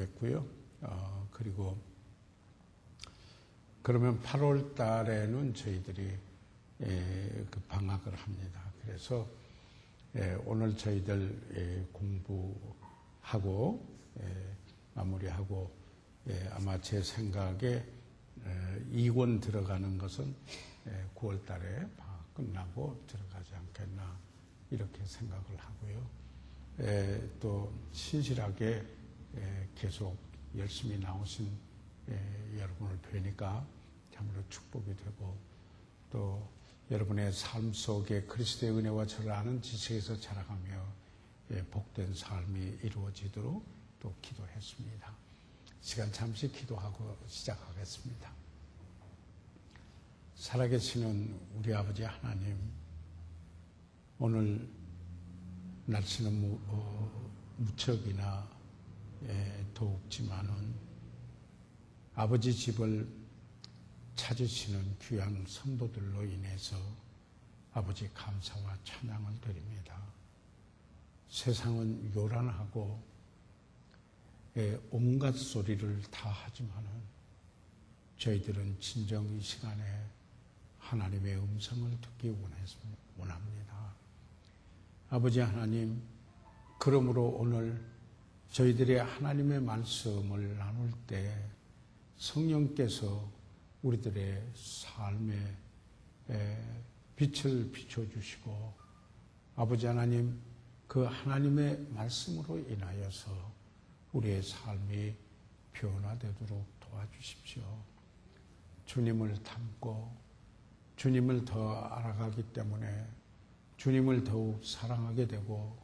좋겠고요. 그리고 그러면 8월 달에는 저희들이 그 방학을 합니다. 그래서 오늘 저희들 공부하고 마무리하고 아마 제 생각에 2권 들어가는 것은 9월 달에 방학 끝나고 들어가지 않겠나 이렇게 생각을 하고요. 또 신실하게 계속 열심히 나오신 여러분을 뵈니까 참으로 축복이 되고 또 여러분의 삶 속에 그리스도의 은혜와 저를 아는 지식에서 자라가며 복된 삶이 이루어지도록 또 기도했습니다. 시간 잠시 기도하고 시작하겠습니다. 살아계시는 우리 아버지 하나님, 오늘 날씨는 무척이나 더웁지만은 아버지 집을 찾으시는 귀한 성도들로 인해서 아버지 감사와 찬양을 드립니다. 세상은 요란하고 온갖 소리를 다 하지만은 저희들은 진정 이 시간에 하나님의 음성을 듣기 원합니다. 아버지 하나님, 그러므로 오늘 저희들의 하나님의 말씀을 나눌 때 성령께서 우리들의 삶에 빛을 비춰주시고 아버지 하나님, 그 하나님의 말씀으로 인하여서 우리의 삶이 변화되도록 도와주십시오. 주님을 닮고 주님을 더 알아가기 때문에 주님을 더욱 사랑하게 되고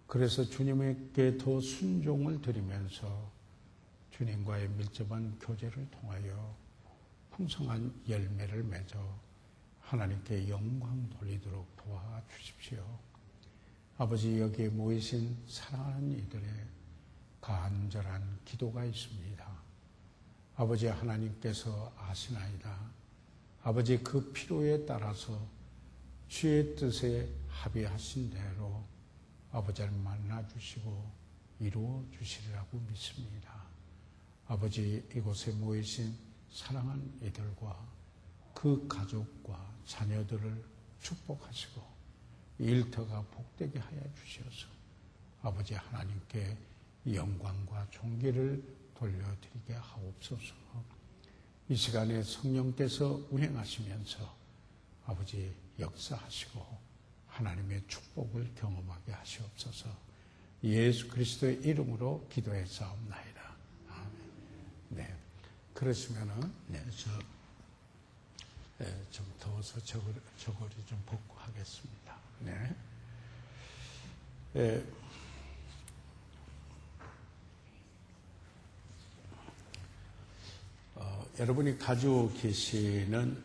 그래서 주님에게 더 순종을 드리면서 주님과의 밀접한 교제를 통하여 풍성한 열매를 맺어 하나님께 영광 돌리도록 도와주십시오. 아버지, 여기에 모이신 사랑하는 이들의 간절한 기도가 있습니다. 아버지 하나님께서 아시나이다. 아버지, 그 필요에 따라서 주의 뜻에 합의하신 대로 아버지를 만나주시고 이루어주시리라고 믿습니다. 아버지, 이곳에 모이신 사랑하는 이들과 그 가족과 자녀들을 축복하시고 일터가 복되게 하여 주셔서 아버지 하나님께 영광과 존귀를 돌려드리게 하옵소서. 이 시간에 성령께서 운행하시면서 아버지 역사하시고 하나님의 축복을 경험하게 하시옵소서. 예수 그리스도의 이름으로 기도했사옵나이다. 아멘. 네. 그러시면은 좀 더워서 저고리 좀 벗고 하겠습니다. 네. 여러분이 가지고 계시는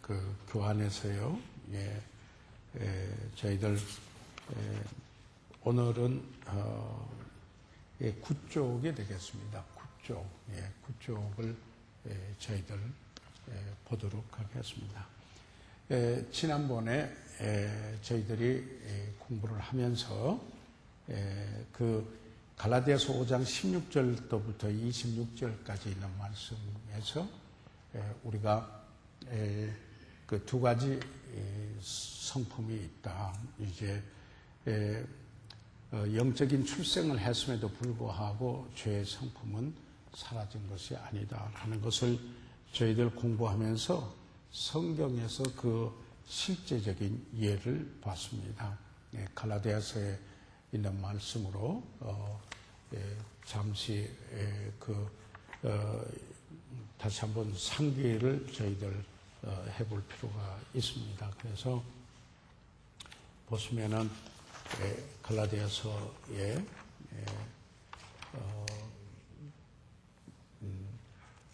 그 교환에서요. 저희들 오늘은 9쪽이 되겠습니다. 9쪽, 9쪽을 저희들 보도록 하겠습니다. 지난번에 저희들이 공부를 하면서 그 갈라디아서 5장 16절부터 26절까지 있는 말씀에서 우리가 그 두 가지 성품이 있다. 이제 영적인 출생을 했음에도 불구하고 죄의 성품은 사라진 것이 아니다 하는 것을 저희들 공부하면서 성경에서 그 실제적인 예를 봤습니다. 갈라디아서에 있는 말씀으로 잠시 다시 한번 상기를 저희들 해볼 필요가 있습니다. 그래서 보시면은 갈라디아서에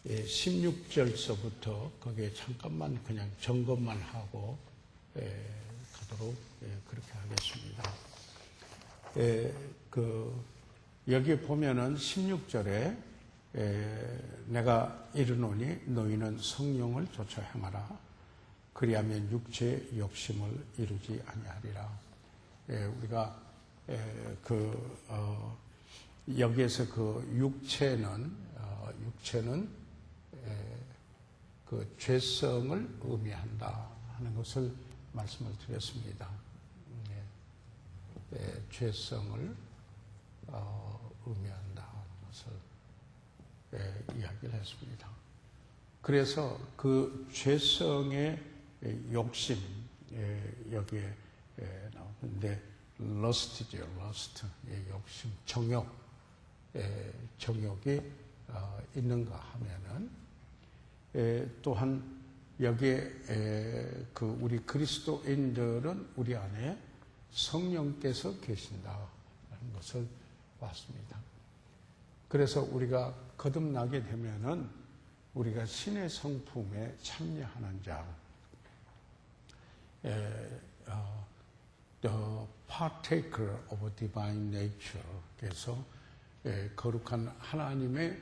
16절서부터 거기에 잠깐만 그냥 점검만 하고 가도록 그렇게 하겠습니다. 여기 보면은 16절에 내가 이르노니 너희는 성령을 좇아 행하라. 그리하면 육체의 욕심을 이루지 아니하리라. 우리가 여기에서 그 육체는 그 죄성을 의미한다 하는 것을 말씀을 드렸습니다. 죄성을 의미한다 하는 것을 이야기를 했습니다. 그래서 그 죄성의 욕심 여기에 나오는데 lust죠, lust 욕심, 정욕이 있는가 하면은 또한 여기에 그 우리 그리스도인들은 우리 안에 성령께서 계신다는 것을 봤습니다. 그래서 우리가 거듭나게 되면은 우리가 신의 성품에 참여하는 자, the partaker of divine nature, 그래서 거룩한 하나님의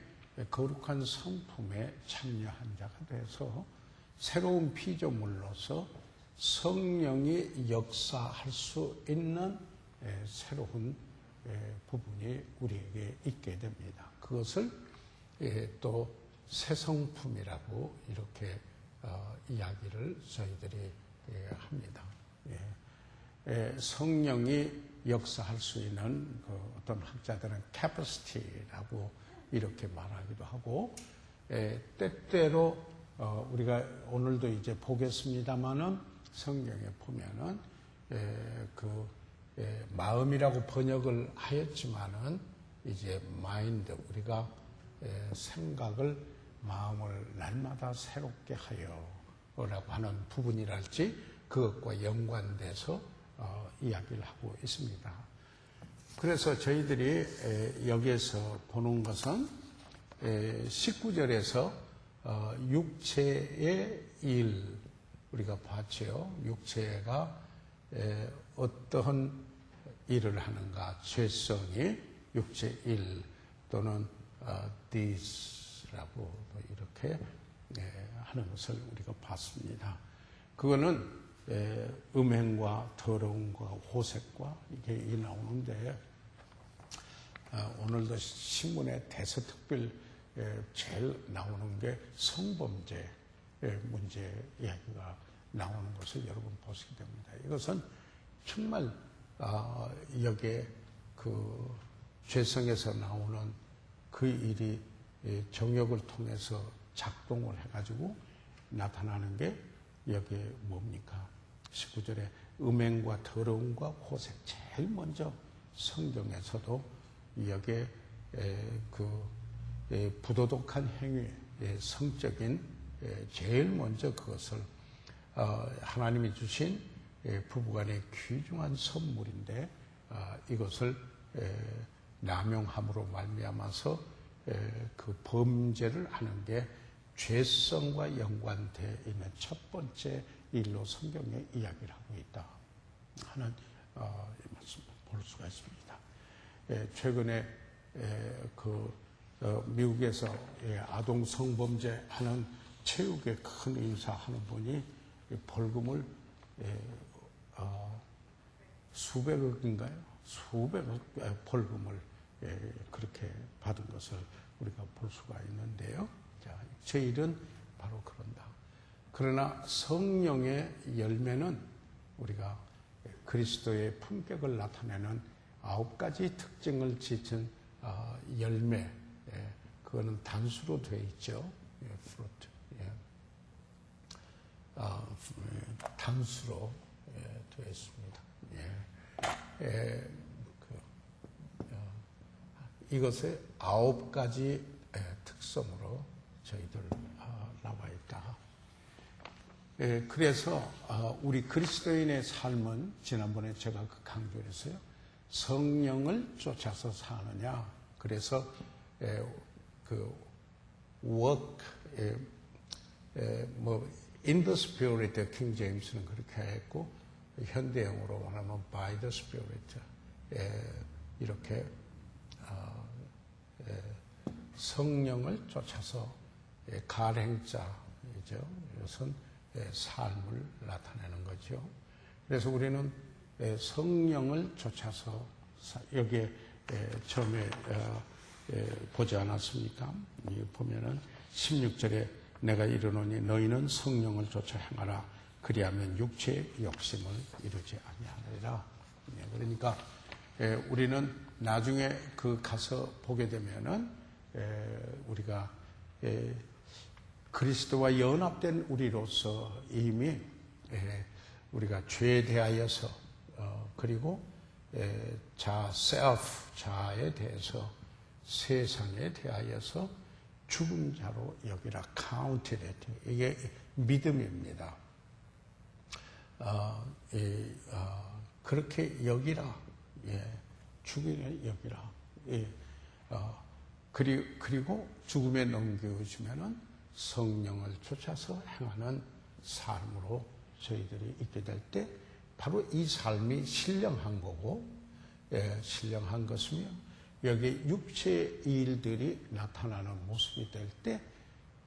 거룩한 성품에 참여한 자가 돼서 새로운 피조물로서 성령이 역사할 수 있는 새로운 부분이 우리에게 있게 됩니다. 그것을 또 새 성품이라고 이렇게 이야기를 저희들이 합니다. 성령이 역사할 수 있는 그 어떤 학자들은 capacity라고 이렇게 말하기도 하고, 때때로 우리가 오늘도 이제 보겠습니다만은 성경에 보면은 마음이라고 번역을 하였지만은 이제 마인드, 우리가 생각을 마음을 날마다 새롭게 하여라고 하는 부분이랄지 그것과 연관돼서 이야기를 하고 있습니다. 그래서 저희들이 여기에서 보는 것은 19절에서 육체의 일, 우리가 봤죠. 육체가 어떠한 일을 하는가, 죄성이 육체의 일 또는 this라고 이렇게 하는 것을 우리가 봤습니다. 그거는 음행과 더러움과 호색과 이게 나오는데, 오늘도 신문에 대서특별 제일 나오는 게 성범죄 문제 이야기가 나오는 것을 여러분 보시게 됩니다. 이것은 정말 여기에 그 죄성에서 나오는 그 일이 정욕을 통해서 작동을 해가지고 나타나는 게 여기에 뭡니까? 19절에 음행과 더러움과 호색, 제일 먼저 성경에서도 여기에 부도덕한 행위, 성적인 제일 먼저 그것을 하나님이 주신 부부간의 귀중한 선물인데, 이것을 남용함으로 말미암아서 그 범죄를 하는 게 죄성과 연관되어 있는 첫 번째 일로 성경에 이야기를 하고 있다 하는 말씀을 볼 수가 있습니다. 최근에 미국에서 아동 성범죄 하는 체육의 큰 인사하는 분이 벌금을 수백억인가요? 수백억 벌금을 그렇게 받은 것을 우리가 볼 수가 있는데요. 자, 제 일은 바로 그런다. 그러나 성령의 열매는 우리가 그리스도의 품격을 나타내는 9가지 특징을 지닌 열매, 그거는 단수로 되어 있죠. fruit. 단수로 되어 있습니다. 이것의 9가지 특성으로 저희들 나와 있다. 그래서 우리 그리스도인의 삶은 지난번에 제가 강조했어요. 성령을 쫓아서 사느냐. 그래서 work, in the spirit, 킹 제임스는 그렇게 했고, 현대형으로 말하면 by the spirit, 이렇게 성령을 쫓아서 가랭자이죠. 이것은 삶을 나타내는 거죠. 그래서 우리는 성령을 쫓아서 여기에 처음에 보지 않았습니까? 보면은 16절에 내가 이르노니 너희는 성령을 쫓아 행하라. 그리하면 육체의 욕심을 이루지 아니하리라. 그러니까 우리는 나중에 그 가서 보게 되면은 우리가 그리스도와 연합된 우리로서 이미 우리가 죄에 대하여서 그리고 자에 대해서 세상에 대하여서 죽은 자로 여기라. counted. 이게 믿음입니다. 그렇게 여기라. 죽음에 여기라. 그리고 죽음에 넘겨주면은 성령을 쫓아서 행하는 삶으로 저희들이 있게 될 때 바로 이 삶이 신령한 거고, 신령한 것이며 여기 육체의 일들이 나타나는 모습이 될 때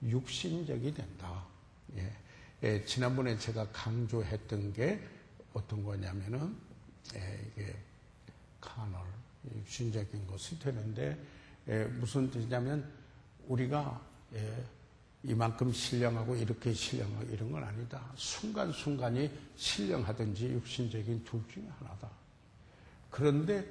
육신적이 된다. 지난번에 제가 강조했던 게 어떤 거냐면은 이게 카널, 육신적인 것이 되는데 무슨 뜻이냐면 우리가 이만큼 신령하고 이렇게 신령하고 이런 건 아니다. 순간순간이 신령하든지 육신적인 둘 중에 하나다. 그런데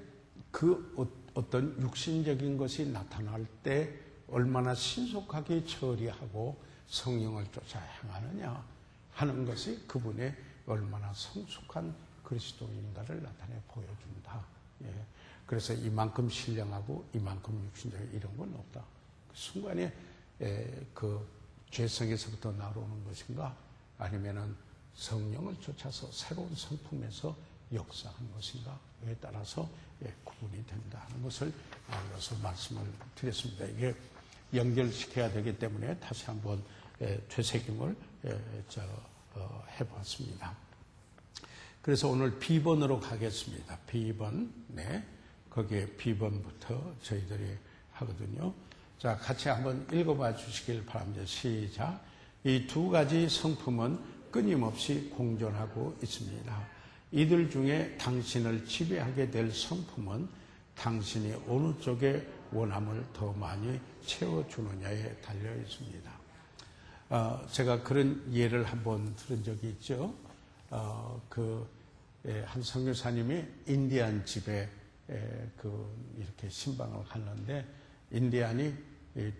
그 어떤 육신적인 것이 나타날 때 얼마나 신속하게 처리하고 성령을 쫓아 행하느냐 하는 것이 그분의 얼마나 성숙한 그리스도인가를 나타내 보여준다. 그래서 이만큼 신령하고 이만큼 육신적인 이런 건 없다. 그 순간에 그 죄성에서부터 나오는 것인가 아니면은 성령을 쫓아서 새로운 성품에서 역사하는 것인가에 따라서 구분이 된다는 것을 알려서 말씀을 드렸습니다. 이게 연결시켜야 되기 때문에 다시 한번 되새김을 해봤습니다. 그래서 오늘 B번으로 가겠습니다. B번, 거기에 B번부터 저희들이 하거든요. 자, 같이 한번 읽어봐 주시길 바랍니다. 시작. 이 두 가지 성품은 끊임없이 공존하고 있습니다. 이들 중에 당신을 지배하게 될 성품은 당신이 어느 쪽에 원함을 더 많이 채워주느냐에 달려 있습니다. 제가 그런 예를 한번 들은 적이 있죠. 한 선교사님이 인디안 집에 이렇게 신방을 갔는데 인디안이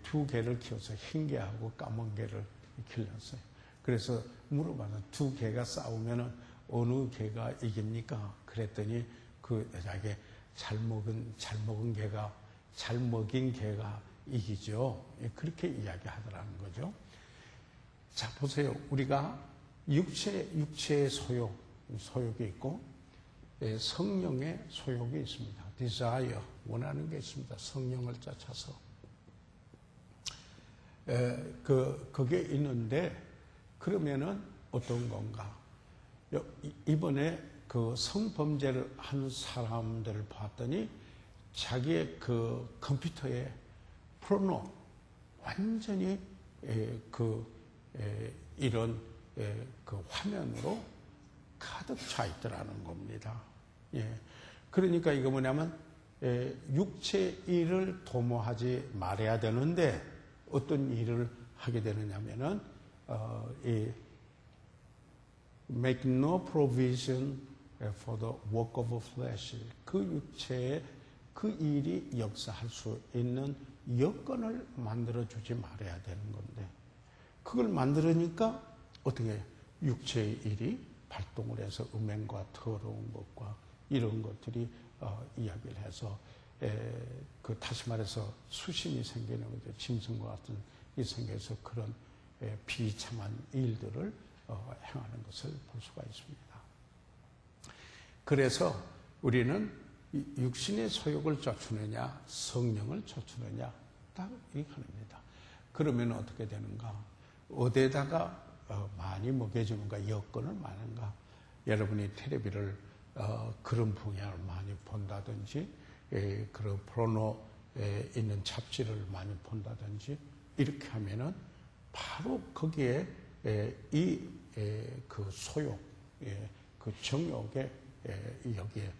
두 개를 키워서 흰 개하고 까만 개를 길렀어요. 그래서 물어봐서 두 개가 싸우면은 어느 개가 이깁니까? 그랬더니 그 여자에게 잘 먹은 개가, 잘 먹인 개가 이기죠. 그렇게 이야기하더라는 거죠. 자, 보세요. 우리가 육체의 소욕이 있고, 성령의 소욕이 있습니다. desire, 원하는 게 있습니다. 성령을 쫓아서. 그게 있는데, 그러면은 어떤 건가? 이번에 그 성범죄를 한 사람들을 봤더니 자기의 그 컴퓨터에 포르노 완전히 이런 그 화면으로 가득 차 있더라는 겁니다. 그러니까 이거 뭐냐면 육체 일을 도모하지 말아야 되는데 어떤 일을 하게 되느냐면은 make no provision for the work of flesh. 그 육체에 그 일이 역사할 수 있는 여건을 만들어주지 말아야 되는 건데 그걸 만들으니까 어떻게 육체의 일이 발동을 해서 음행과 더러운 것과 이런 것들이 이야기를 해서 다시 말해서 수심이 생기는 거죠. 짐승과 같은 이 생겨서 그런 비참한 일들을 행하는 것을 볼 수가 있습니다. 그래서 우리는 육신의 소욕을 쫓느냐 성령을 쫓느냐 딱 이렇게 합니다. 그러면 어떻게 되는가? 어디에다가 많이 먹여주는가? 여건을 많은가? 여러분이 텔레비를 그런 분야를 많이 본다든지 그런 포르노에 있는 잡지를 많이 본다든지 이렇게 하면은 바로 거기에 그 소욕, 그 정욕에 여기에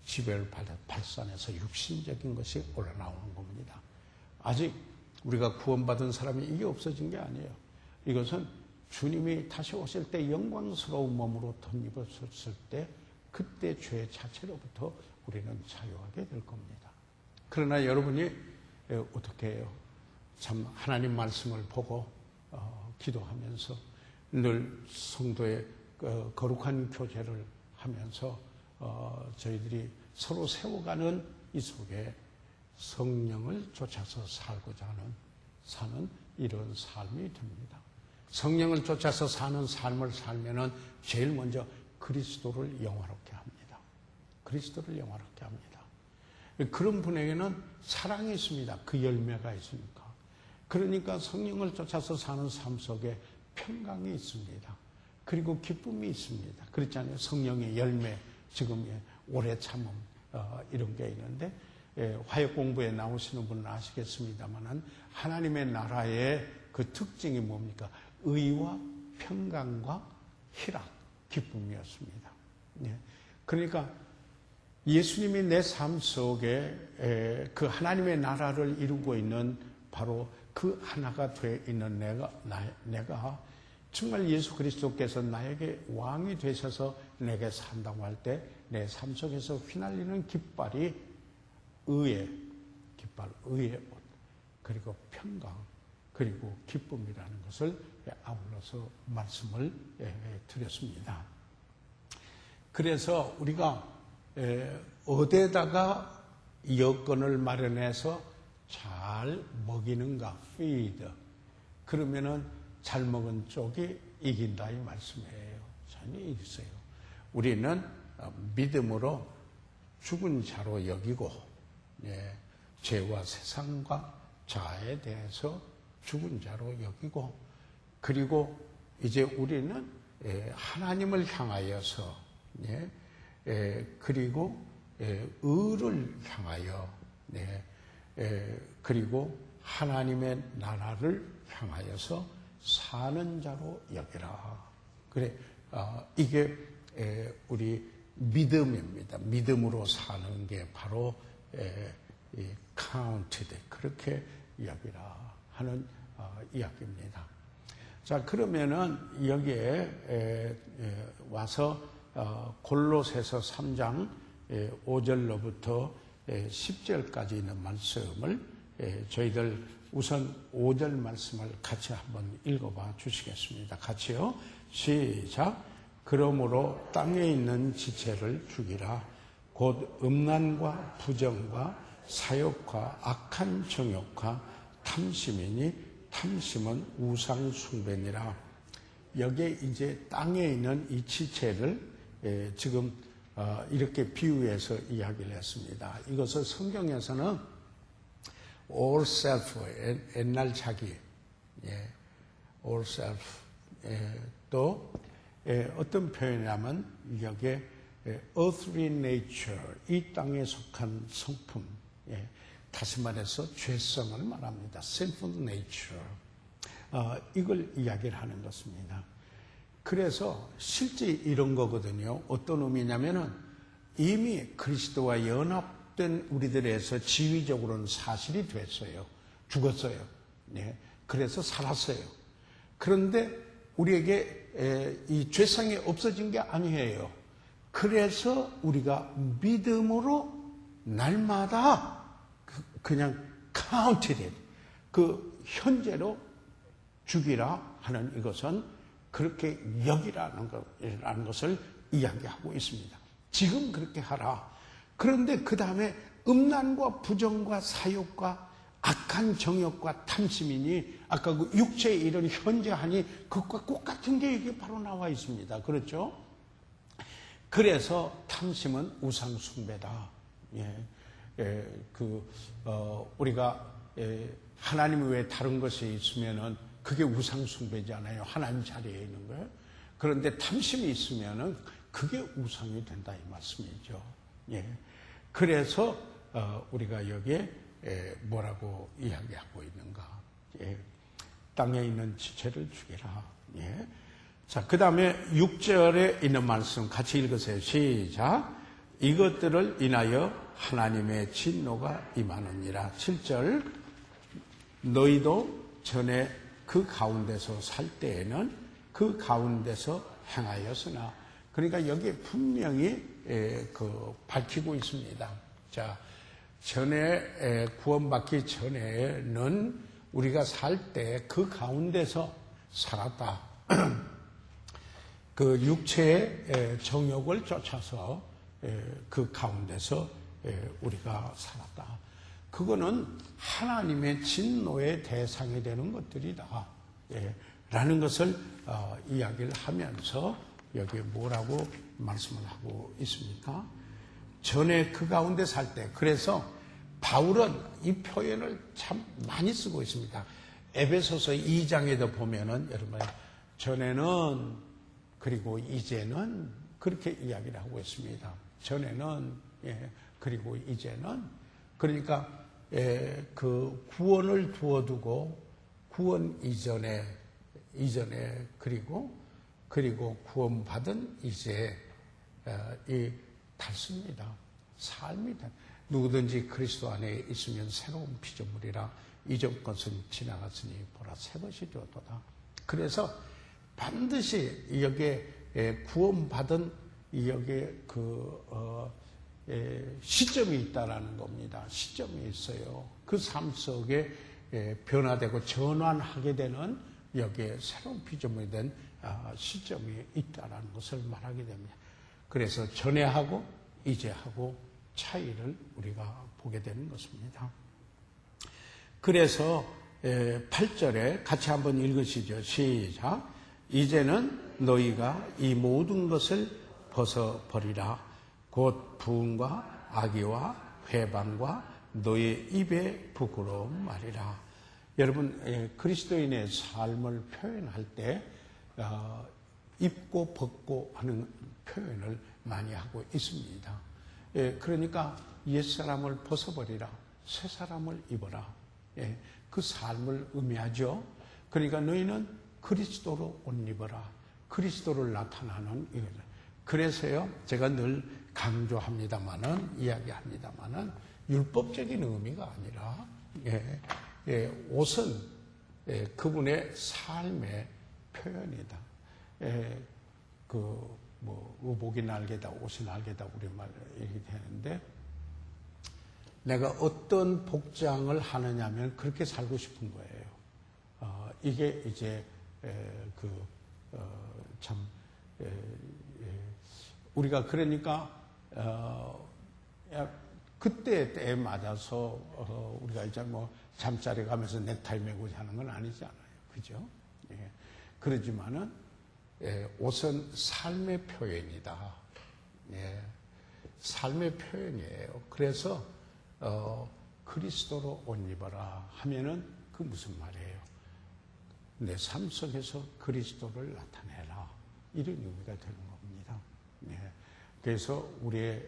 지배를 발산해서 육신적인 것이 올라나오는 겁니다. 아직 우리가 구원받은 사람이 이게 없어진 게 아니에요. 이것은 주님이 다시 오실 때 영광스러운 몸으로 덧입었을 때 그때 죄 자체로부터 우리는 자유하게 될 겁니다. 그러나 여러분이 어떻게 해요? 참 하나님 말씀을 보고 기도하면서 늘 성도의 거룩한 교제를 하면서 저희들이 서로 세워가는 이 속에 성령을 쫓아서 살고자 사는 이런 삶이 됩니다. 성령을 쫓아서 사는 삶을 살면은 제일 먼저 그리스도를 영화롭게 합니다. 그리스도를 영화롭게 합니다. 그런 분에게는 사랑이 있습니다. 그 열매가 있으니까. 그러니까 성령을 쫓아서 사는 삶 속에 평강이 있습니다. 그리고 기쁨이 있습니다. 그렇잖아요. 성령의 열매, 지금 오래 참음 이런 게 있는데 화역 공부에 나오시는 분은 아시겠습니다만은 하나님의 나라의 그 특징이 뭡니까? 의와 평강과 희락, 기쁨이었습니다. 그러니까 예수님이 내 삶 속에 그 하나님의 나라를 이루고 있는 바로 그 하나가 되어 있는 내가 정말 예수 그리스도께서 나에게 왕이 되셔서 내게 산다고 할 때 내 삶 속에서 휘날리는 깃발이 의의 깃발, 의의 옷, 그리고 평강, 그리고 기쁨이라는 것을 아울러서 말씀을 드렸습니다. 그래서 우리가 어디에다가 여건을 마련해서 잘 먹이는가, feed. 그러면은 잘 먹은 쪽이 이긴다 이 말씀이에요. 전혀 있어요. 우리는 믿음으로 죽은 자로 여기고, 죄와 세상과 자아에 대해서 죽은 자로 여기고, 그리고 이제 우리는 하나님을 향하여서, 그리고 의를 향하여, 그리고 하나님의 나라를 향하여서 사는 자로 여기라. 그래, 이게 우리 믿음입니다. 믿음으로 사는 게 바로 counted, 그렇게 여기라 하는 이야기입니다. 자, 그러면은 여기에 와서 골로새서 3장 5절로부터 10절까지 있는 말씀을 저희들 우선 5절 말씀을 같이 한번 읽어봐 주시겠습니다. 같이요. 시작. 그러므로 땅에 있는 지체를 죽이라. 곧 음란과 부정과 사욕과 악한 정욕과 탐심이니 탐심은 우상 숭배니라. 여기에 이제 땅에 있는 이 지체를 지금 이렇게 비유해서 이야기를 했습니다. 이것을 성경에서는 all self, 옛날 자기, all self, 또 어떤 표현이냐면 여기에 earthly nature, 이 땅에 속한 성품, 다시 말해서 죄성을 말합니다. sinful nature, 이걸 이야기를 하는 것입니다. 그래서 실제 이런 거거든요. 어떤 의미냐면은 이미 그리스도와 연합된 우리들에서 지위적으로는 사실이 됐어요. 죽었어요. 그래서 살았어요. 그런데 우리에게 이 죄성이 없어진 게 아니에요. 그래서 우리가 믿음으로 날마다 그냥 counted, 그 현재로 죽이라 하는 이것은 그렇게 여기라는 것을 이야기하고 있습니다. 지금 그렇게 하라. 그런데 그 다음에 음란과 부정과 사욕과 악한 정욕과 탐심이니 아까 그 육체의 이런 현재하니 그것과 똑같은 게 이게 바로 나와 있습니다. 그렇죠? 그래서 탐심은 우상 숭배다. 우리가 하나님 외에 다른 것이 있으면은 그게 우상 숭배잖아요. 하나님 자리에 있는 거예요. 그런데 탐심이 있으면은 그게 우상이 된다 이 말씀이죠. 그래서 우리가 여기에 뭐라고 이야기하고 있는가? 땅에 있는 지체를 죽이라. 자, 그 다음에 6절에 있는 말씀 같이 읽으세요. 시작. 이것들을 인하여 하나님의 진노가 임하느니라. 7절 너희도 전에 그 가운데서 살 때에는 그 가운데서 행하였으나, 그러니까 여기에 분명히 밝히고 있습니다. 자, 전에 구원받기 전에는 우리가 살 때 그 가운데서 살았다. 그 육체의 정욕을 쫓아서 그 가운데서 우리가 살았다. 그거는 하나님의 진노의 대상이 되는 것들이다. 라는 것을 이야기를 하면서 여기에 뭐라고 말씀을 하고 있습니까? 전에 그 가운데 살 때. 그래서 바울은 이 표현을 참 많이 쓰고 있습니다. 에베소서 2장에도 보면은 여러분, 전에는 그리고 이제는 그렇게 이야기를 하고 있습니다. 전에는 그리고 이제는, 그러니까 그 구원을 두어두고 구원 이전에 그리고 구원받은 이제 이 닳습니다. 삶이다. 누구든지 그리스도 안에 있으면 새로운 피조물이라 이전 것은 지나갔으니 보라 새 것이 되었도다. 그래서 반드시 여기에 구원받은 여기에 시점이 있다라는 겁니다. 시점이 있어요. 그 삶 속에 변화되고 전환하게 되는 여기에 새로운 피조물이 된 시점이 있다라는 것을 말하게 됩니다. 그래서 전에 하고 이제 하고 차이를 우리가 보게 되는 것입니다. 그래서 8절에 같이 한번 읽으시죠. 시작. 이제는 너희가 이 모든 것을 벗어버리라. 곧 부흥과 악의와 회방과 너희 입의 부끄러운 말이라. 여러분, 그리스도인의 삶을 표현할 때 입고 벗고 하는 표현을 많이 하고 있습니다. 그러니까 옛사람을 벗어버리라, 새사람을 입어라. 그 삶을 의미하죠. 그러니까 너희는 그리스도로 옷 입어라. 그리스도를 나타나는 이거죠. 그래서요, 제가 늘 강조합니다마는, 이야기합니다마는, 율법적인 의미가 아니라, 옷은 그분의 삶의 표현이다. 의복이 날개다, 옷이 날개다, 우리말 얘기되는데, 내가 어떤 복장을 하느냐면 그렇게 살고 싶은 거예요. 이게 이제, 우리가 그러니까, 그때 때에 맞아서, 우리가 이제 잠자리 가면서 넥타이 메고 자는 건 아니잖아요. 그죠? 그러지만은, 옷은 삶의 표현이다. 삶의 표현이에요. 그래서, 그리스도로 옷 입어라 하면은 그 무슨 말이에요? 내 삶 속에서 그리스도를 나타내라. 이런 의미가 되는 겁니다. 그래서 우리의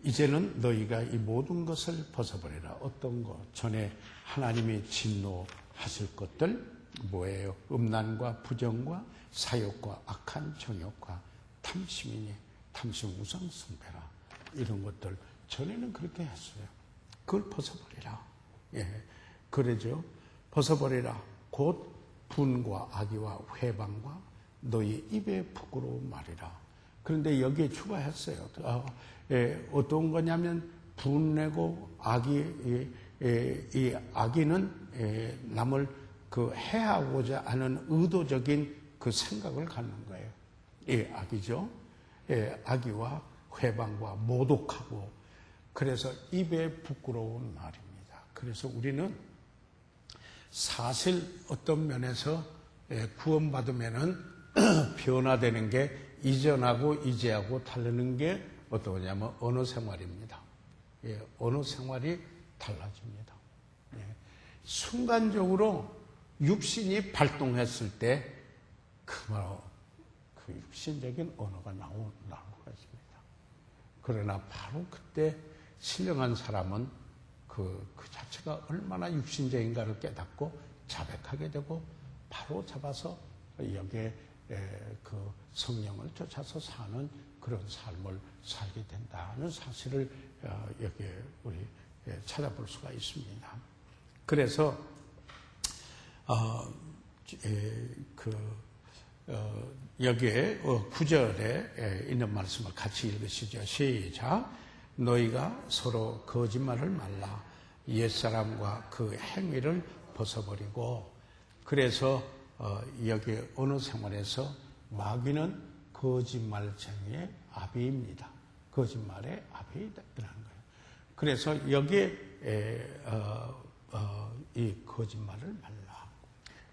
이제는 너희가 이 모든 것을 벗어버리라. 어떤 것? 전에 하나님이 진노하실 것들 뭐예요? 음란과 부정과 사욕과 악한 정욕과 탐심이니 탐심 우상 숭배라. 이런 것들 전에는 그렇게 했어요. 그걸 벗어버리라. 그러죠. 벗어버리라. 곧 분과 악의와 회방과 너희 입에 부끄러운 말이라. 그런데 여기에 추가했어요. 어떤 거냐면 분내고 이 악의는 남을 해하고자 하는 의도적인 그 생각을 갖는 거예요. 악이죠. 악의와 회방과 모독하고, 그래서 입에 부끄러운 말입니다. 그래서 우리는 사실 어떤 면에서 구원받으면은 변화되는 게 이전하고 이제하고 다르는 게 어떤 거냐면 언어 생활입니다. 언어 생활이 달라집니다. 순간적으로 육신이 발동했을 때 그 육신적인 언어가 나올 수가 있습니다. 그러나 바로 그때 신령한 사람은 그 자체가 얼마나 육신적인가를 깨닫고 자백하게 되고 바로 잡아서 여기에 그 성령을 쫓아서 사는 그런 삶을 살게 된다는 사실을 여기에 우리 찾아볼 수가 있습니다. 그래서 여기에 9절에 있는 말씀을 같이 읽으시죠. 시작. 너희가 서로 거짓말을 말라. 옛사람과 그 행위를 벗어버리고. 그래서 여기 어느 생활에서 마귀는 거짓말쟁이의 아비입니다. 거짓말의 아비라는 거예요. 그래서 여기에 이 거짓말을 말라.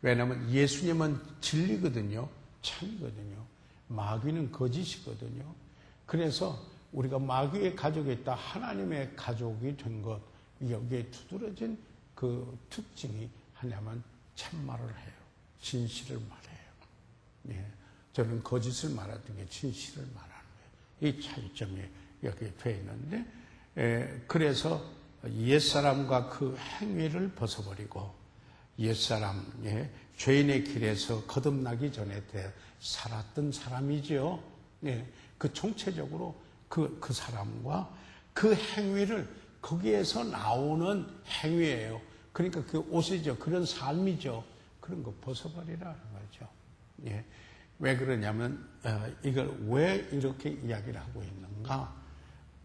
왜냐하면 예수님은 진리거든요. 참이거든요. 마귀는 거짓이거든요. 그래서 우리가 마귀의 가족에 있다 하나님의 가족이 된 것, 여기에 두드러진 그 특징이 하냐면 참말을 해요. 진실을 말해요. 예. 저는 거짓을 말하던 게 진실을 말하는 거예요. 이 차이점이 여기 돼 있는데, 그래서 옛사람과 그 행위를 벗어버리고 옛사람, 죄인의 길에서 거듭나기 전에 살았던 사람이죠. 예. 그 총체적으로 그 사람과 그 행위를 거기에서 나오는 행위예요. 그러니까 그 옷이죠. 그런 삶이죠. 그런 거 벗어버리라는 거죠. 예. 왜 그러냐면 이걸 왜 이렇게 이야기를 하고 있는가?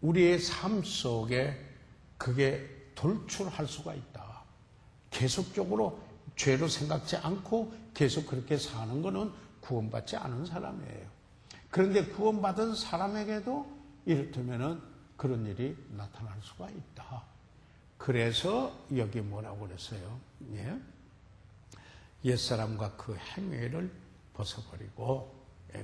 우리의 삶 속에 그게 돌출할 수가 있다. 계속적으로 죄로 생각지 않고 계속 그렇게 사는 것은 구원받지 않은 사람이에요. 그런데 구원받은 사람에게도 이를테면은 그런 일이 나타날 수가 있다. 그래서 여기 뭐라고 그랬어요? 예? 옛사람과 그 행위를 벗어버리고,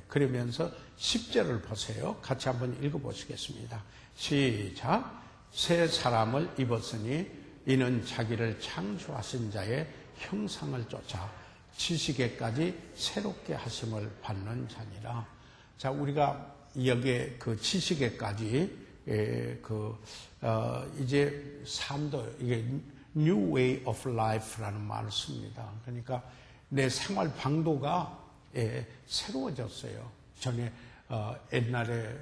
그러면서 10절을 보세요. 같이 한번 읽어보시겠습니다. 시작. 새 사람을 입었으니 이는 자기를 창조하신 자의 형상을 쫓아 지식에까지 새롭게 하심을 받는 자니라. 자, 우리가 여기에 그 지식에까지 이제 삶도 이게 New Way of Life라는 말을 씁니다. 그러니까 내 생활 방도가 새로워졌어요. 전에 옛날에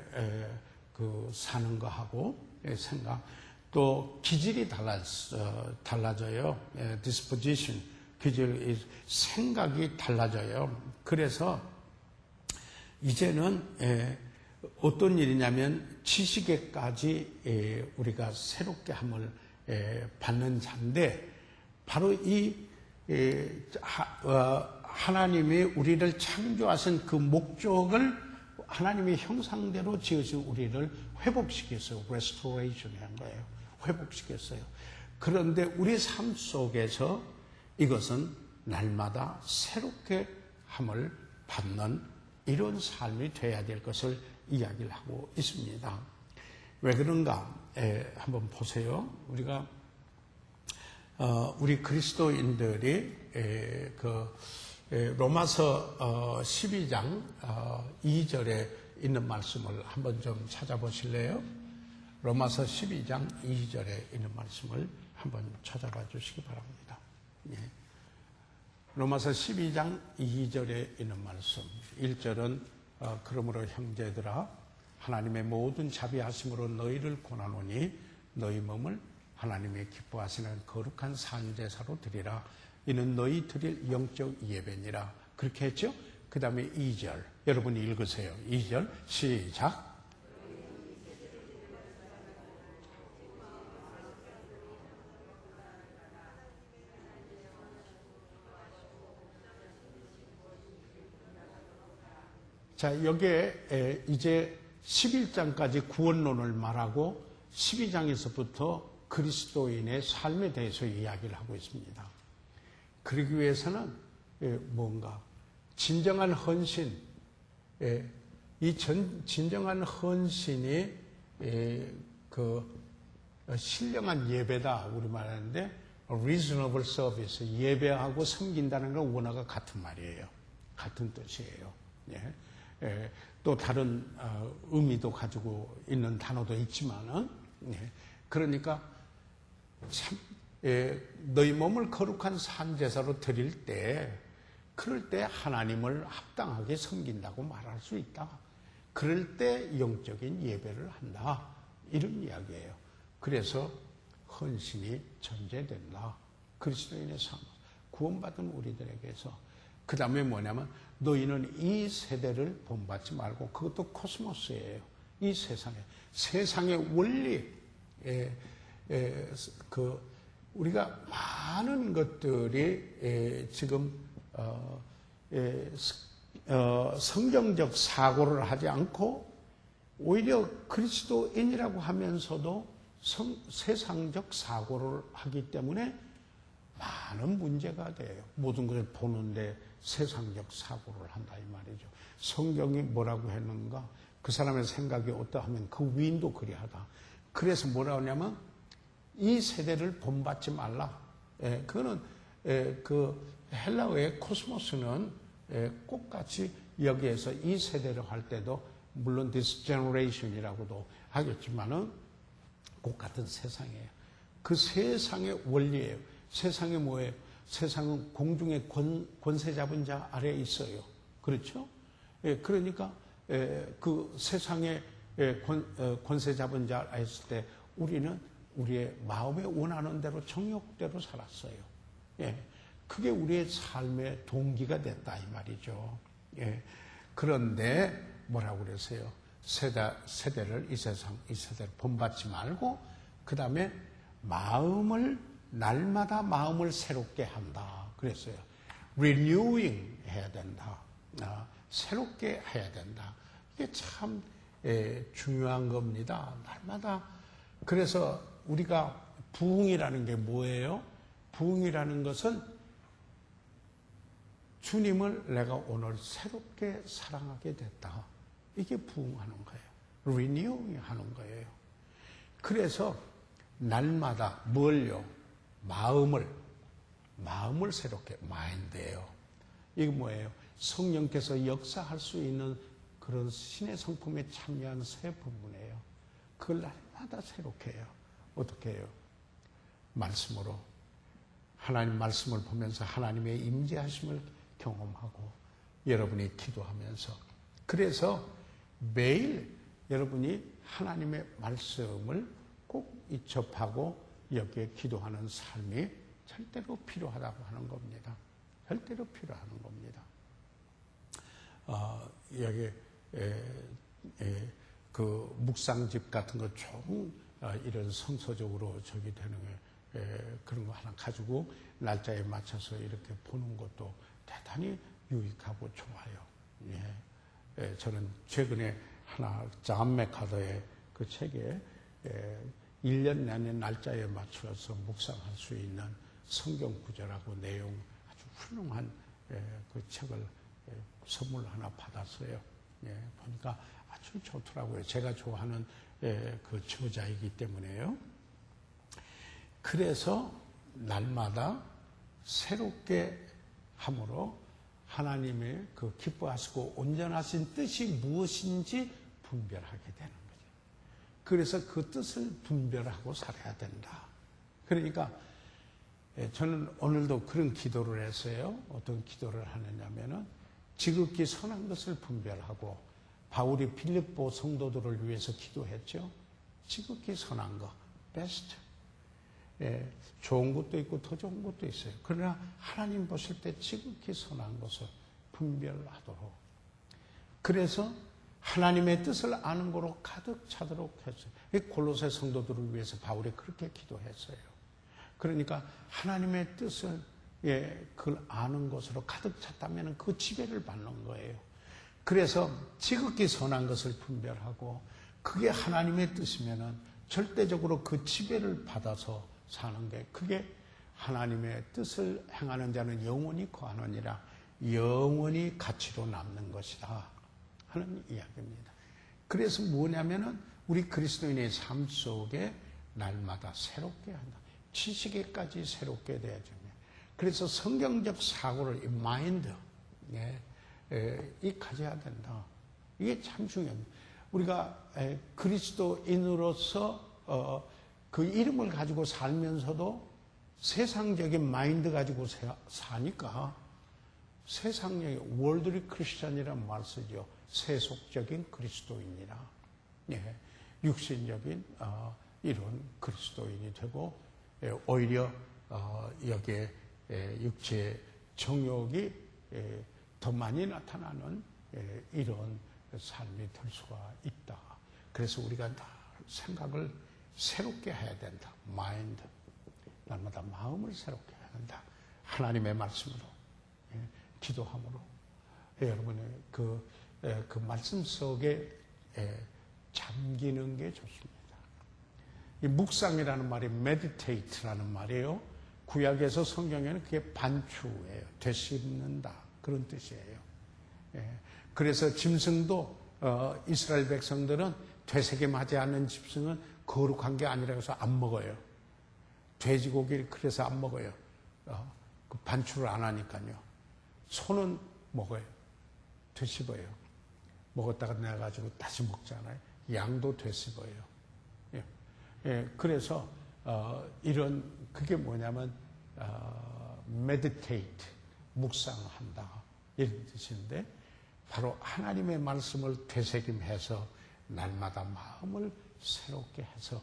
그 사는 거하고 생각, 또 기질이 달라져요. disposition, 기질, 생각이 달라져요. 그래서 이제는 어떤 일이냐면 지식에까지 우리가 새롭게 함을 받는 자인데, 바로 이 하나님이 우리를 창조하신 그 목적을 하나님의 형상대로 지으신 우리를 회복시켰어요. restoration이라는 거예요. 회복시켰어요. 그런데 우리 삶 속에서 이것은 날마다 새롭게 함을 받는 이런 삶이 돼야 될 것을 이야기를 하고 있습니다. 왜 그런가? 한번 보세요. 우리 그리스도인들이 로마서 12장 2절에 있는 말씀을 한번 좀 찾아보실래요? 로마서 12장 2절에 있는 말씀을 한번 찾아봐 주시기 바랍니다. 예. 로마서 12장 2절에 있는 말씀. 1절은 그러므로 형제들아 하나님의 모든 자비하심으로 너희를 권하노니 너희 몸을 하나님의 기뻐하시는 거룩한 산제사로 드리라. 이는 너희 드릴 영적 예배니라. 그렇게 했죠? 그 다음에 2절. 여러분이 읽으세요. 2절 시작. 자, 여기에 이제 11장까지 구원론을 말하고 12장에서부터 그리스도인의 삶에 대해서 이야기를 하고 있습니다. 그러기 위해서는 뭔가 진정한 헌신, 이 진정한 헌신이 그 신령한 예배다 우리 말하는데 reasonable service, 예배하고 섬긴다는 건 원어가 같은 말이에요. 같은 뜻이에요. 또 다른 의미도 가지고 있는 단어도 있지만은, 그러니까 참 너희 몸을 거룩한 산제사로 드릴 때 그럴 때 하나님을 합당하게 섬긴다고 말할 수 있다. 그럴 때 영적인 예배를 한다. 이런 이야기예요. 그래서 헌신이 전제된다. 그리스도인의 삶, 구원받은 우리들에게서. 그 다음에 뭐냐면 너희는 이 세대를 본받지 말고, 그것도 코스모스예요. 이 세상의 원리, 우리가 많은 것들이 지금 성경적 사고를 하지 않고 오히려 그리스도인이라고 하면서도 세상적 사고를 하기 때문에 많은 문제가 돼요. 모든 것을 보는데 세상적 사고를 한다 이 말이죠. 성경이 뭐라고 했는가? 그 사람의 생각이 어떠하면 그 위인도 그리하다. 그래서 뭐라고 하냐면 이 세대를 본받지 말라. 그거는 그 헬라어의 코스모스는 똑같이 여기에서 이 세대를 할 때도 물론 this generation이라고도 하겠지만은 똑같은 세상이에요. 그 세상의 원리예요. 세상이 뭐예요? 세상은 공중의 권세 잡은 자 아래에 있어요. 그렇죠? 그러니까 그 세상의 권세 잡은 자 아래에 있을 때 우리는 우리의 마음에 원하는 대로 정욕대로 살았어요. 그게 우리의 삶의 동기가 됐다 이 말이죠. 그런데 뭐라고 그랬어요? 세대를 이 세대를 본받지 말고 그 다음에 날마다 마음을 새롭게 한다. 그랬어요. renewing 해야 된다. 새롭게 해야 된다. 이게 참 중요한 겁니다. 날마다. 그래서 우리가 부흥이라는 게 뭐예요? 부흥이라는 것은 주님을 내가 오늘 새롭게 사랑하게 됐다. 이게 부흥하는 거예요. renewing 하는 거예요. 그래서 날마다 뭘요? 마음을 새롭게, 마인드예요. 이게 뭐예요? 성령께서 역사할 수 있는 그런 신의 성품에 참여한 세 부분이에요. 그걸 날마다 새롭게 해요. 어떻게 해요? 말씀으로. 하나님 말씀을 보면서 하나님의 임재하심을 경험하고 여러분이 기도하면서. 그래서 매일 여러분이 하나님의 말씀을 꼭 접하고 여기에 기도하는 삶이 절대로 필요하다고 하는 겁니다. 절대로 필요하는 겁니다. 여기 그 묵상집 같은 거 좀 이런 성서적으로 저기 되는 그런 거 하나 가지고 날짜에 맞춰서 이렇게 보는 것도 대단히 유익하고 좋아요. 저는 최근에 하나 존 맥카더의 그 책에 1년 내내 날짜에 맞춰서 묵상할 수 있는 성경 구절하고 내용 아주 훌륭한 그 책을 선물 하나 받았어요. 보니까 아주 좋더라고요. 제가 좋아하는 그 저자이기 때문에요. 그래서 날마다 새롭게 함으로 하나님의 그 기뻐하시고 온전하신 뜻이 무엇인지 분별하게 되는 거죠. 그래서 그 뜻을 분별하고 살아야 된다. 그러니까 저는 오늘도 그런 기도를 했어요. 어떤 기도를 하느냐면은 지극히 선한 것을 분별하고 바울이 빌립보 성도들을 위해서 기도했죠. 지극히 선한 것, 베스트. 좋은 것도 있고 더 좋은 것도 있어요. 그러나 하나님 보실 때 지극히 선한 것을 분별하도록. 그래서 하나님의 뜻을 아는 거로 가득 차도록 했어요. 골로새 성도들을 위해서 바울이 그렇게 기도했어요. 그러니까 하나님의 뜻을 그걸 아는 것으로 가득 찼다면 그 지배를 받는 거예요. 그래서 지극히 선한 것을 분별하고 그게 하나님의 뜻이면은 절대적으로 그 지배를 받아서 사는 게 그게 하나님의 뜻을 행하는 자는 영원히 거하느니라. 영원히 가치로 남는 것이다 하는 이야기입니다. 그래서 뭐냐면은 우리 그리스도인의 삶 속에 날마다 새롭게 한다. 지식에까지 새롭게 되어집니다. 그래서 성경적 사고를 이 마인드 이 가져야 된다. 이게 참 중요합니다. 우리가 그리스도인으로서 그 이름을 가지고 살면서도 세상적인 마인드 가지고 사니까 세상의 월드리 크리스천이라는 말 쓰죠. 세속적인 그리스도인이라. 예, 육신적인 이런 그리스도인이 되고 오히려 여기에 육체의 정욕이 더 많이 나타나는 이런 삶이 될 수가 있다. 그래서 우리가 다 생각을 새롭게 해야 된다. 마인드. 날마다 마음을 새롭게 해야 된다. 하나님의 말씀으로, 기도함으로. 여러분의 그 말씀 속에 잠기는 게 좋습니다. 이 묵상이라는 말이 meditate라는 말이에요. 구약에서 성경에는 그게 반추예요. 되씹는다. 그런 뜻이에요. 그래서 짐승도 이스라엘 백성들은 되새김하지 않는 짐승은 거룩한 게 아니라고 해서 안 먹어요. 돼지고기를 그래서 안 먹어요. 그 반추를 안 하니까요. 소는 먹어요. 되씹어요. 먹었다가 내가지고 다시 먹잖아요. 양도 되씹어요. 그래서 그게 뭐냐면 meditate, 묵상한다 이런 뜻인데 바로 하나님의 말씀을 되새김해서 날마다 마음을 새롭게 해서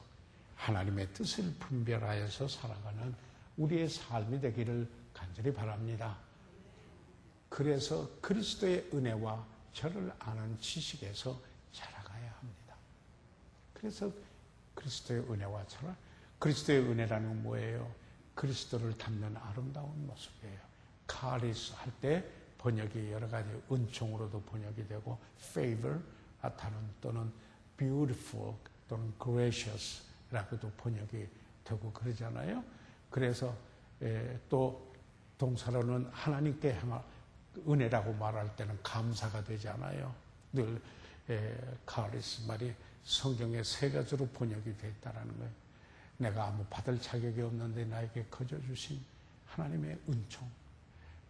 하나님의 뜻을 분별하여서 살아가는 우리의 삶이 되기를 간절히 바랍니다. 그래서 그리스도의 은혜와 저를 아는 지식에서 자라가야 합니다. 그래서 그리스도의 은혜와 저를, 그리스도의 은혜라는 건 뭐예요? 그리스도를 닮는 아름다운 모습이에요. 카리스 할 때 번역이 여러 가지 은총으로도 번역이 되고 favor 나타나는 또는 beautiful 또는 gracious 라고도 번역이 되고 그러잖아요. 그래서 또 동사로는 하나님께 향한 은혜라고 말할 때는 감사가 되잖아요. 늘 카리스 말이 성경에 3가지로 번역이 되어 있다는 거예요. 내가 아무 받을 자격이 없는데 나에게 거저 주신 하나님의 은총.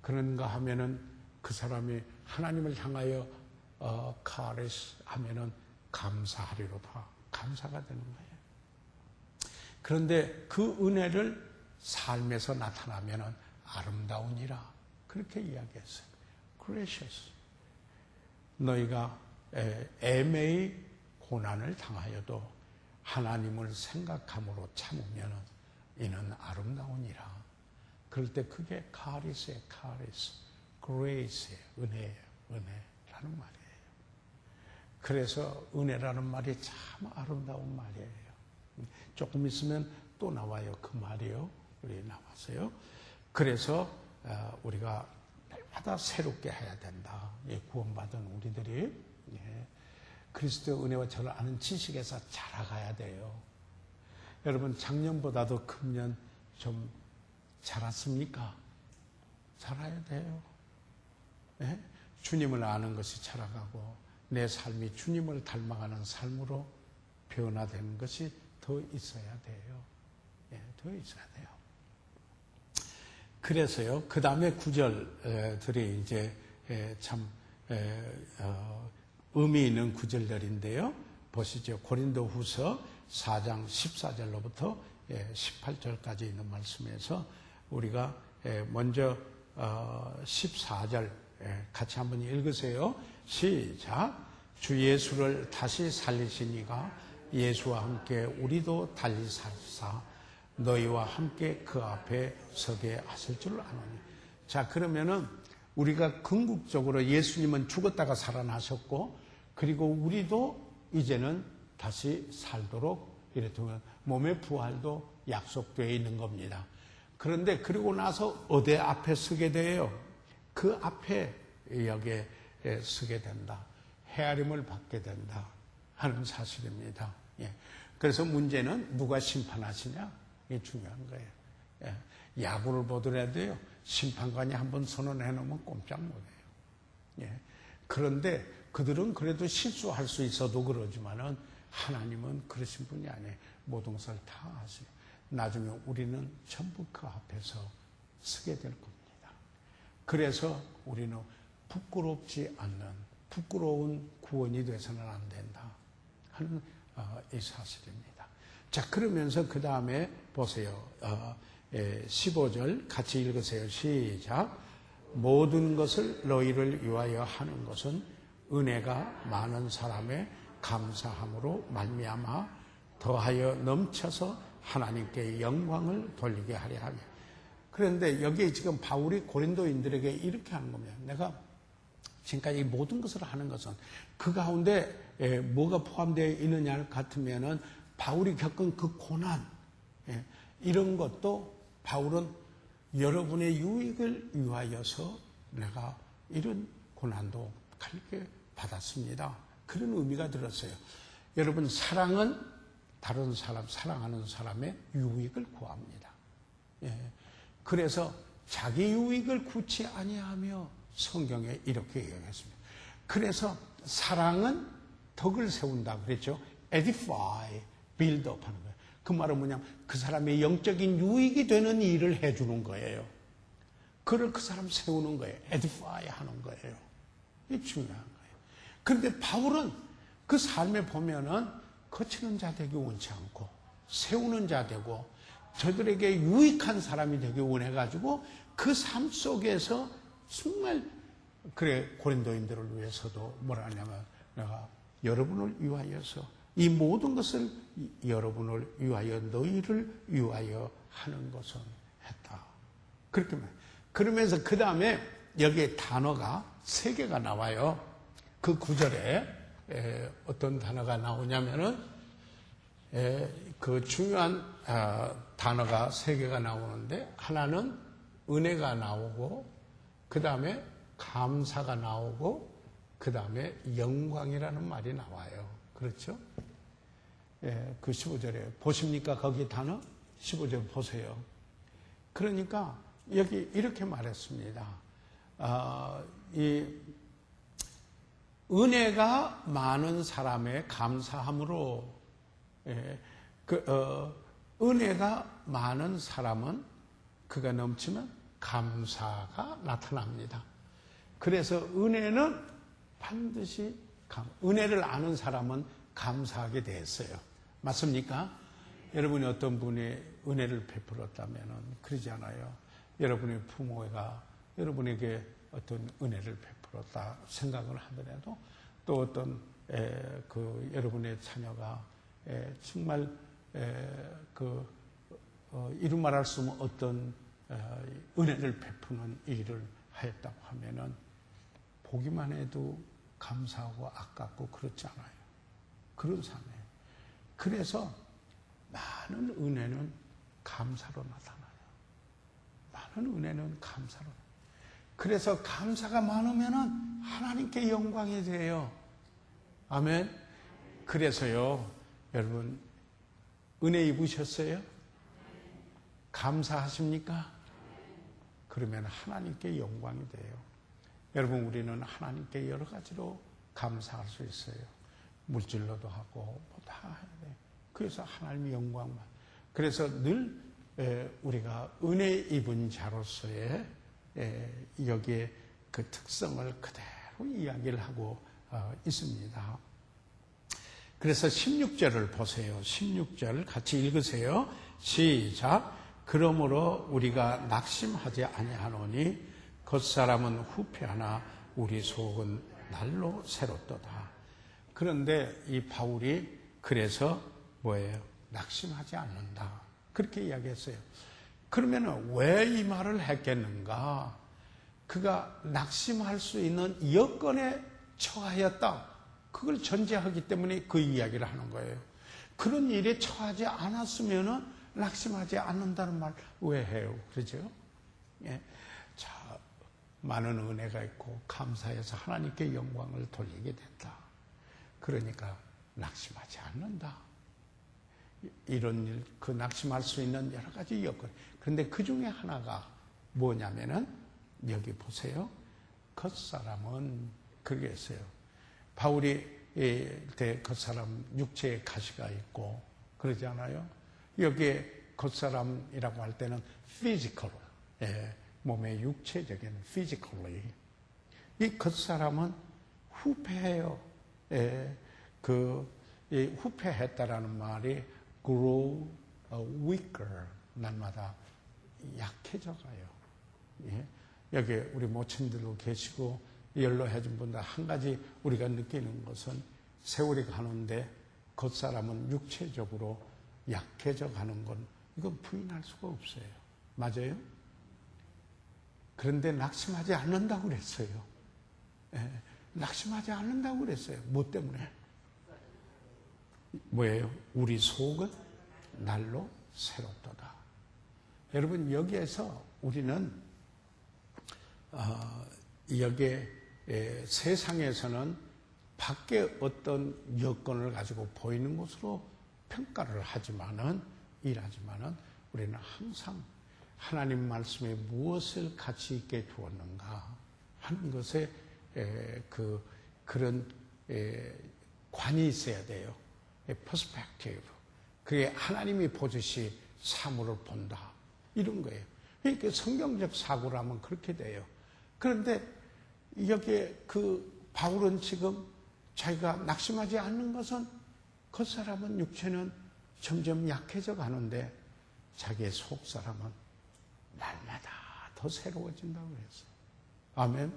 그런가 하면은 그 사람이 하나님을 향하여 카리스 하면은 감사하리로다. 감사가 되는 거예요. 그런데 그 은혜를 삶에서 나타나면은 아름다우니라. 그렇게 이야기했어요. Gracious. 너희가 애매히 고난을 당하여도 하나님을 생각함으로 참으면 이는 아름다우니라. 그럴 때 그게 카리스의 카리스, 그레이스의 은혜예요. 은혜라는 말이에요. 그래서 은혜라는 말이 참 아름다운 말이에요. 조금 있으면 또 나와요. 그 말이요. 우리 나왔어요. 그래서 우리가 날마다 새롭게 해야 된다. 구원받은 우리들이 그리스도의 은혜와 저를 아는 지식에서 자라가야 돼요. 여러분 작년보다도 금년 좀 자랐습니까? 자라야 돼요. 주님을 아는 것이 자라가고 내 삶이 주님을 닮아가는 삶으로 변화되는 것이 더 있어야 돼요. 더 있어야 돼요. 그래서요, 그 다음에 구절들이 이제 참 의미 있는 구절들인데요. 보시죠. 고린도 후서 4장 14절로부터 18절까지 있는 말씀에서 우리가 먼저 14절 같이 한번 읽으세요. 시작. 주 예수를 다시 살리시니가 예수와 함께 우리도 달리 살사 너희와 함께 그 앞에 서게 하실 줄 아노니. 자, 그러면은 우리가 궁극적으로 예수님은 죽었다가 살아나셨고 그리고 우리도 이제는 다시 살도록 이렇다면 몸의 부활도 약속되어 있는 겁니다. 그런데 그리고 나서 어디 앞에 서게 돼요? 그 앞에 여기에 서게 된다. 헤아림을 받게 된다 하는 사실입니다. 그래서 문제는 누가 심판하시냐? 이게 중요한 거예요. 야구를 보더라도요, 심판관이 한번 선언해 놓으면 꼼짝 못해요. 그런데 그들은 그래도 실수할 수 있어도 그러지만은 하나님은 그러신 분이 아니에요. 모든 것을 다 아세요. 나중에 우리는 전부 그 앞에서 서게 될 겁니다. 그래서 우리는 부끄럽지 않는, 부끄러운 구원이 돼서는 안 된다 하는 이 사실입니다. 자, 그러면서 그 다음에 보세요. 15절 같이 읽으세요. 시작. 모든 것을 너희를 위하여 하는 것은 은혜가 많은 사람의 감사함으로 말미암아 더하여 넘쳐서 하나님께 영광을 돌리게 하려 하며. 그런데 여기에 지금 바울이 고린도인들에게 이렇게 하는 겁니다. 내가 지금까지 이 모든 것을 하는 것은 그 가운데 뭐가 포함되어 있느냐 같으면은 바울이 겪은 그 고난, 이런 것도 바울은 여러분의 유익을 위하여서 내가 이런 고난도 갈게 받았습니다. 그런 의미가 들었어요. 여러분, 사랑은 다른 사람, 사랑하는 사람의 유익을 구합니다. 그래서 자기 유익을 구치 아니하며 성경에 이렇게 얘기했습니다. 그래서 사랑은 덕을 세운다 그랬죠. edify, build up 하는 거예요. 그 말은 뭐냐면 그 사람의 영적인 유익이 되는 일을 해주는 거예요. 그를 그 사람 세우는 거예요. edify 하는 거예요. 이게 중요한 거예요. 그런데 바울은 그 삶에 보면은 거치는 자 되기 원치 않고 세우는 자 되고 저들에게 유익한 사람이 되기 원해가지고 그 삶 속에서 정말 그래 고린도인들을 위해서도 뭐라 하냐면 내가 여러분을 위하여서 이 모든 것을 여러분을 위하여 너희를 위하여 하는 것은 했다. 그렇게 말. 그러면서 그 다음에 여기에 단어가 3개가 나와요. 그 구절에 어떤 단어가 나오냐면은 그 중요한 단어가 3개가 나오는데 하나는 은혜가 나오고 그 다음에 감사가 나오고 그 다음에 영광이라는 말이 나와요. 그렇죠? 그 15절에 보십니까? 거기 단어? 15절 보세요. 그러니까 여기 이렇게 말했습니다. 이 은혜가 많은 사람의 감사함으로 은혜가 많은 사람은 그가 넘치면 감사가 나타납니다. 그래서 은혜는 반드시 은혜를 아는 사람은 감사하게 됐어요. 맞습니까? 여러분이 어떤 분이 은혜를 베풀었다면 그러지 않아요. 여러분의 부모가 여러분에게 어떤 은혜를 베풀었다 생각을 하더라도 또 어떤 여러분의 자녀가 정말 이루 말할 수 없는 어떤 은혜를 베푸는 일을 하였다고 하면은 보기만 해도 감사하고 아깝고 그렇지 않아요. 그런 삶이에요. 그래서 많은 은혜는 감사로 나타나요. 많은 은혜는 감사로. 그래서 감사가 많으면은 하나님께 영광이 돼요. 아멘. 그래서요, 여러분 은혜 입으셨어요? 감사하십니까? 그러면 하나님께 영광이 돼요. 여러분, 우리는 하나님께 여러 가지로 감사할 수 있어요. 물질로도 하고 뭐 다 해야 돼요. 그래서 하나님의 영광만. 그래서 늘 우리가 은혜 입은 자로서의 여기에 그 특성을 그대로 이야기를 하고 있습니다. 그래서 16절을 보세요. 16절 같이 읽으세요. 시작. 그러므로 우리가 낙심하지 아니하노니 겉사람은 후패하나 우리 속은 날로 새롭도다. 그런데 이 바울이 그래서 뭐예요? 낙심하지 않는다. 그렇게 이야기했어요. 그러면 왜 이 말을 했겠는가? 그가 낙심할 수 있는 여건에 처하였다. 그걸 전제하기 때문에 그 이야기를 하는 거예요. 그런 일에 처하지 않았으면 낙심하지 않는다는 말 왜 해요? 그러죠? 예. 자, 많은 은혜가 있고 감사해서 하나님께 영광을 돌리게 된다. 그러니까 낙심하지 않는다. 이런 일, 그 낙심할 수 있는 여러 가지 여건. 그런데 그 중에 하나가 뭐냐면은 여기 보세요. 겉사람은 그게 있어요. 바울이 겉사람 육체의 가시가 있고 그러지 않아요? 여기에 겉사람이라고 할 때는 physical, 몸의 육체적인 physically. 이 겉사람은 후패해요. 후패했다라는 말이 grow weaker, 날마다 약해져 가요. 여기 우리 모친들도 계시고 연로해진 분들 한 가지 우리가 느끼는 것은 세월이 가는데 겉사람은 육체적으로 약해져 가는 건 이건 부인할 수가 없어요. 맞아요? 그런데 낙심하지 않는다고 그랬어요. 낙심하지 않는다고 그랬어요. 뭐 때문에? 뭐예요? 우리 속은 날로 새롭도다. 여러분, 여기에서 우리는 여기에 세상에서는 밖에 어떤 여건을 가지고 보이는 것으로 평가를 하지만은 일하지만은 우리는 항상 하나님 말씀에 무엇을 가치 있게 두었는가 하는 것에 그런 관이 있어야 돼요. 퍼스펙티브. 그게 하나님이 보듯이 사물을 본다. 이런 거예요. 그러니까 성경적 사고라면 그렇게 돼요. 그런데 여기에 바울은 지금 자기가 낙심하지 않는 것은 겉사람은 육체는 점점 약해져 가는데 자기의 속사람은 날마다 더 새로워진다고 그랬어요. 아멘.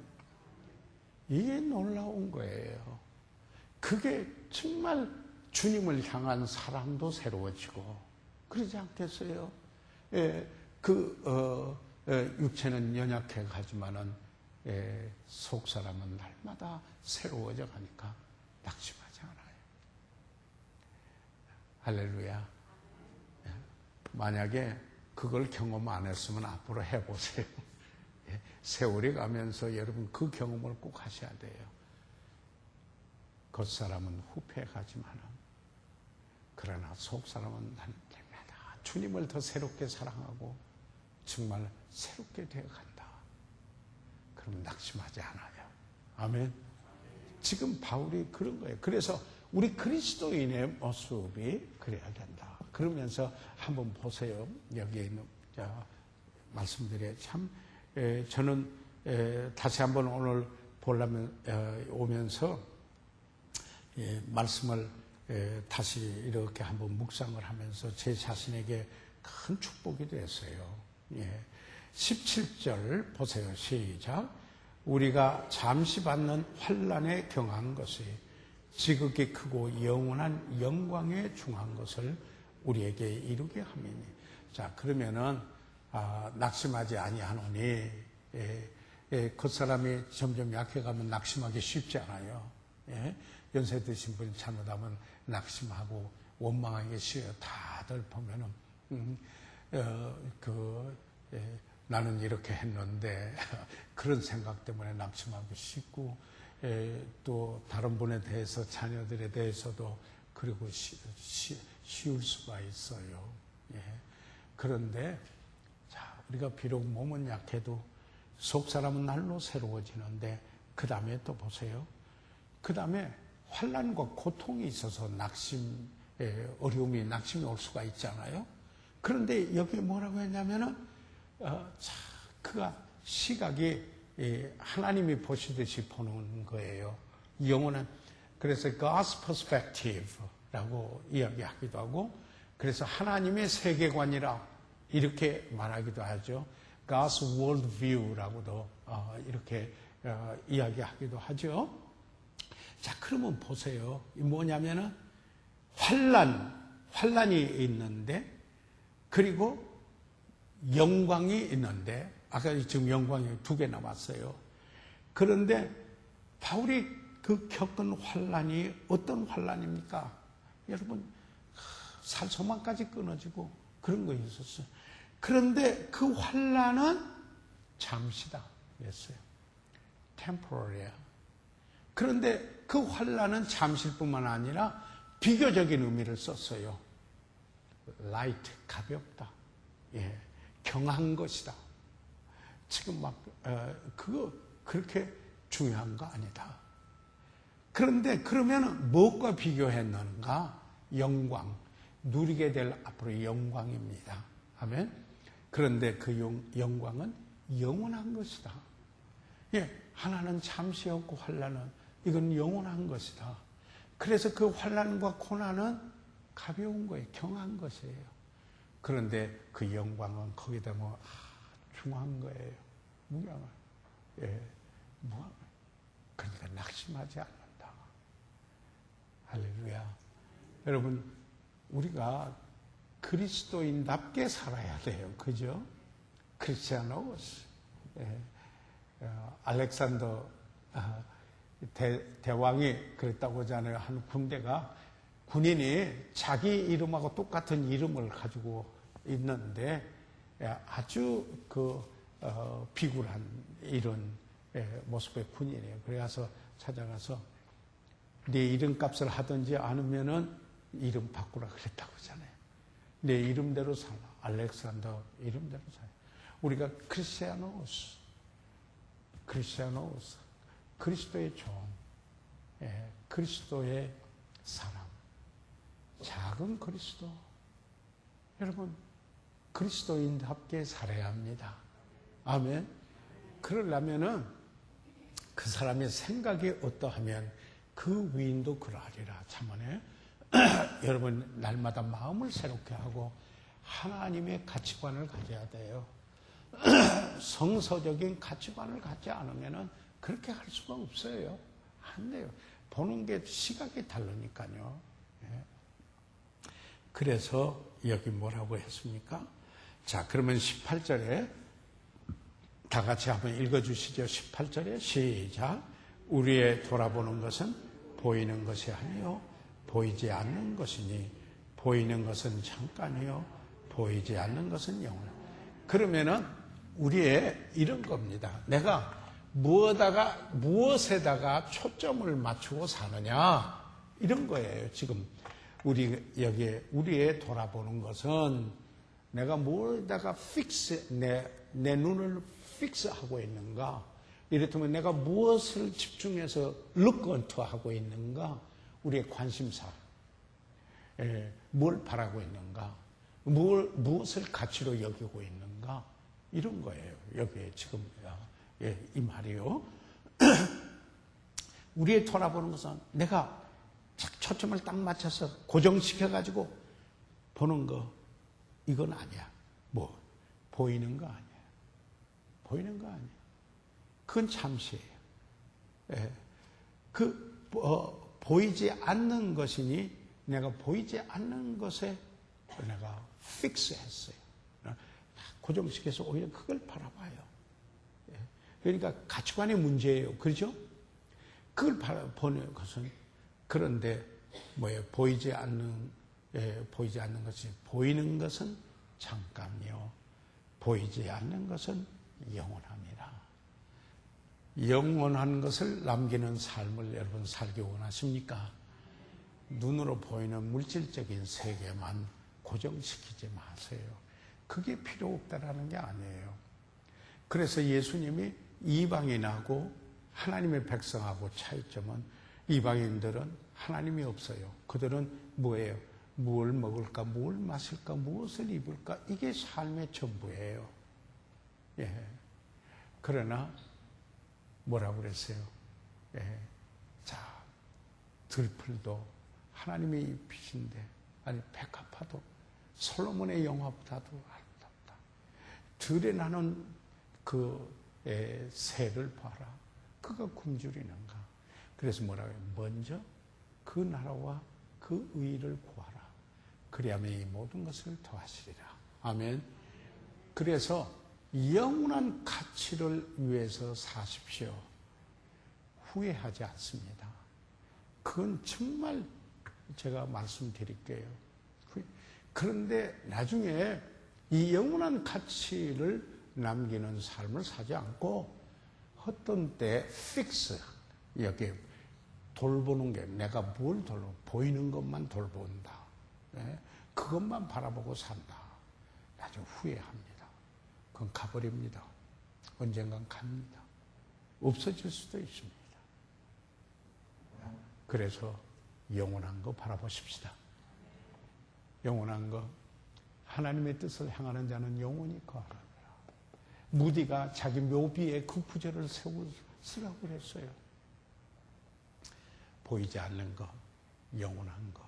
이게 놀라운 거예요. 그게 정말 주님을 향한 사랑도 새로워지고 그러지 않겠어요? 육체는 연약해 가지만은 속사람은 날마다 새로워져 가니까 낙심하지 않아요. 할렐루야. 만약에 그걸 경험 안 했으면 앞으로 해보세요. 세월이 가면서 여러분 그 경험을 꼭 하셔야 돼요. 겉사람은 후패 가지만은 그러나 속사람은 날마다 주님을 더 새롭게 사랑하고 정말 새롭게 되어간다. 그럼 낙심하지 않아요. 아멘. 지금 바울이 그런 거예요. 그래서 우리 그리스도인의 모습이 그래야 된다. 그러면서 한번 보세요. 여기에 있는 말씀드려요. 참 저는 다시 한번 오늘 오면서 말씀을 다시 이렇게 한번 묵상을 하면서 제 자신에게 큰 축복이 됐어요. 17절 보세요. 시작. 우리가 잠시 받는 환난에 경한 것이 지극히 크고 영원한 영광에 중한 것을 우리에게 이루게 함이니. 자, 그러면은 낙심하지 아니하노니 겉사람이 점점 약해가면 낙심하기 쉽지 않아요. 연세 드신 분이 잘못하면 낙심하고 원망하기 쉬워요. 다들 보면은 나는 이렇게 했는데 그런 생각 때문에 낙심하기 쉽고 또 다른 분에 대해서 자녀들에 대해서도 그리고 쉬울 수가 있어요. 그런데 자, 우리가 비록 몸은 약해도 속 사람은 날로 새로워지는데 그 다음에 또 보세요. 그 다음에 환난과 고통이 있어서 어려움이 낙심이 올 수가 있잖아요. 그런데 여기 뭐라고 했냐면은 그가 시각이 하나님이 보시듯이 보는 거예요. 영혼은 그래서 God's perspective라고 이야기하기도 하고 그래서 하나님의 세계관이라 이렇게 말하기도 하죠. God's worldview라고도 이렇게 이야기하기도 하죠. 자, 그러면 보세요. 뭐냐면은 환란이 있는데 그리고 영광이 있는데 아까 지금 영광이 2개 남았어요. 그런데 바울이 그 겪은 환란이 어떤 환란입니까? 여러분 살소망까지 끊어지고 그런 거 있었어요. 그런데 그 환란은 잠시다 였어요. temporary야. 그런데 그 환란은 잠시일 뿐만 아니라 비교적인 의미를 썼어요. light, 가볍다. 경한 것이다. 지금 그거 그렇게 중요한 거 아니다. 그런데 그러면 무엇과 비교했는가? 영광, 누리게 될 앞으로 영광입니다. 아멘. 그런데 그 영광은 영원한 것이다. 하나는 잠시였고 환난은 이건 영원한 것이다. 그래서 그 환난과 고난은 가벼운 거예요. 경한 것이에요. 그런데 그 영광은 거기다 중한 거예요. 무량한. 그러니까 낙심하지 않는다. 할렐루야. 여러분, 우리가 그리스도인답게 살아야 돼요. 그죠? 크리스티아노스. 알렉산더 대왕이 그랬다고 하잖아요. 한 군대가 군인이 자기 이름하고 똑같은 이름을 가지고 있는데 아주 비굴한 이런 모습의 군인이에요. 그래서 찾아가서 네 이름값을 하든지 아니면은 이름 바꾸라 그랬다고 하잖아요. 내 이름대로 살아. 알렉산더 이름대로 살아. 우리가 크리스티아노스, 그리스도의 종, 그리스도의 사람, 작은 그리스도. 여러분, 그리스도인답게 살아야 합니다. 아멘. 그러려면은 그 사람의 생각이 어떠하면 그 위인도 그러하리라. 참만에 여러분, 날마다 마음을 새롭게 하고 하나님의 가치관을 가져야 돼요. 성서적인 가치관을 갖지 않으면은 그렇게 할 수가 없어요. 안 돼요. 보는 게 시각이 다르니까요. 그래서 여기 뭐라고 했습니까? 자, 그러면 18절에 다 같이 한번 읽어주시죠. 18절에 시작. 우리의 돌아보는 것은 보이는 것이 아니요 보이지 않는 것이니 보이는 것은 잠깐이요 보이지 않는 것은 영원. 그러면은 우리의 이런 겁니다. 내가 무엇에다가 초점을 맞추고 사느냐 이런 거예요. 지금 우리 여기에 우리의 돌아보는 것은 내가 뭐에다가 내 눈을 픽스하고 있는가? 이렇다면 내가 무엇을 집중해서 룩건투하고 있는가? 우리의 관심사, 뭘 바라고 있는가? 무엇을 가치로 여기고 있는가? 이런 거예요. 여기에 지금 이 말이요. 우리의 돌아보는 것은 내가 초점을 딱 맞춰서 고정시켜가지고 보는 거 이건 아니야. 보이는 거 아니야. 보이는 거 아니야. 그건 잠시예요. 보이지 않는 것이니 내가 보이지 않는 것에 내가 픽스했어요. 고정시켜서 오히려 그걸 바라봐요. 그러니까 가치관의 문제예요. 그렇죠? 그걸 보는 것은 그런데 보이지 않는 것이 보이는 것은 잠깐이요. 보이지 않는 것은 영원합니다. 영원한 것을 남기는 삶을 여러분 살기 원하십니까? 눈으로 보이는 물질적인 세계만 고정시키지 마세요. 그게 필요 없다라는 게 아니에요. 그래서 예수님이 이방인하고 하나님의 백성하고 차이점은 이방인들은 하나님이 없어요. 그들은 뭐예요? 무엇을 먹을까, 무엇을 마실까, 무엇을 입을까 이게 삶의 전부예요. 그러나 뭐라고 그랬어요? 자, 들풀도 하나님의 잎이신데 아니 백합화도 솔로몬의 영화보다도 아름답다. 들에 나는 그 새를 봐라. 그가 굶주리는가. 그래서 뭐라고 해요? 먼저 그 나라와 그 의를 구하라. 그리하면 이 모든 것을 더하시리라. 아멘. 그래서 영원한 가치를 위해서 사십시오. 후회하지 않습니다. 그건 정말 제가 말씀드릴게요. 그런데 나중에 이 영원한 가치를 남기는 삶을 사지 않고 어떤 때 픽스 여기 돌보는 게 내가 뭘 보이는 것만 돌본다. 그것만 바라보고 산다. 나중에 후회합니다. 그건 가버립니다. 언젠간 갑니다. 없어질 수도 있습니다. 그래서 영원한 거 바라보십시다. 영원한 거 하나님의 뜻을 향하는 자는 영원히 거하라. 무디가 자기 묘비에 그 구절을 쓰라고 그랬어요. 보이지 않는 것, 영원한 것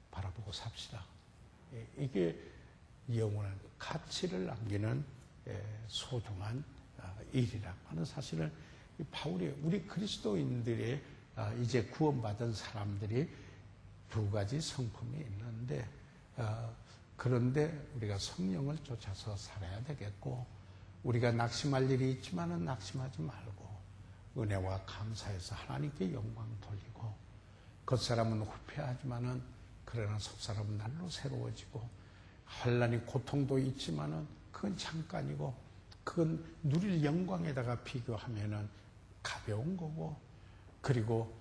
바라보고 삽시다. 이게 영원한 가치를 남기는 소중한 일이라고 하는 사실을 바울이 우리 그리스도인들이 이제 구원받은 사람들이 두 가지 성품이 있는데 그런데 우리가 성령을 쫓아서 살아야 되겠고 우리가 낙심할 일이 있지만은 낙심하지 말고 은혜와 감사해서 하나님께 영광 돌리고 겉사람은 후패하지만은 그러나 속사람은 날로 새로워지고 환난이 고통도 있지만은 그건 잠깐이고 그건 누릴 영광에다가 비교하면은 가벼운 거고 그리고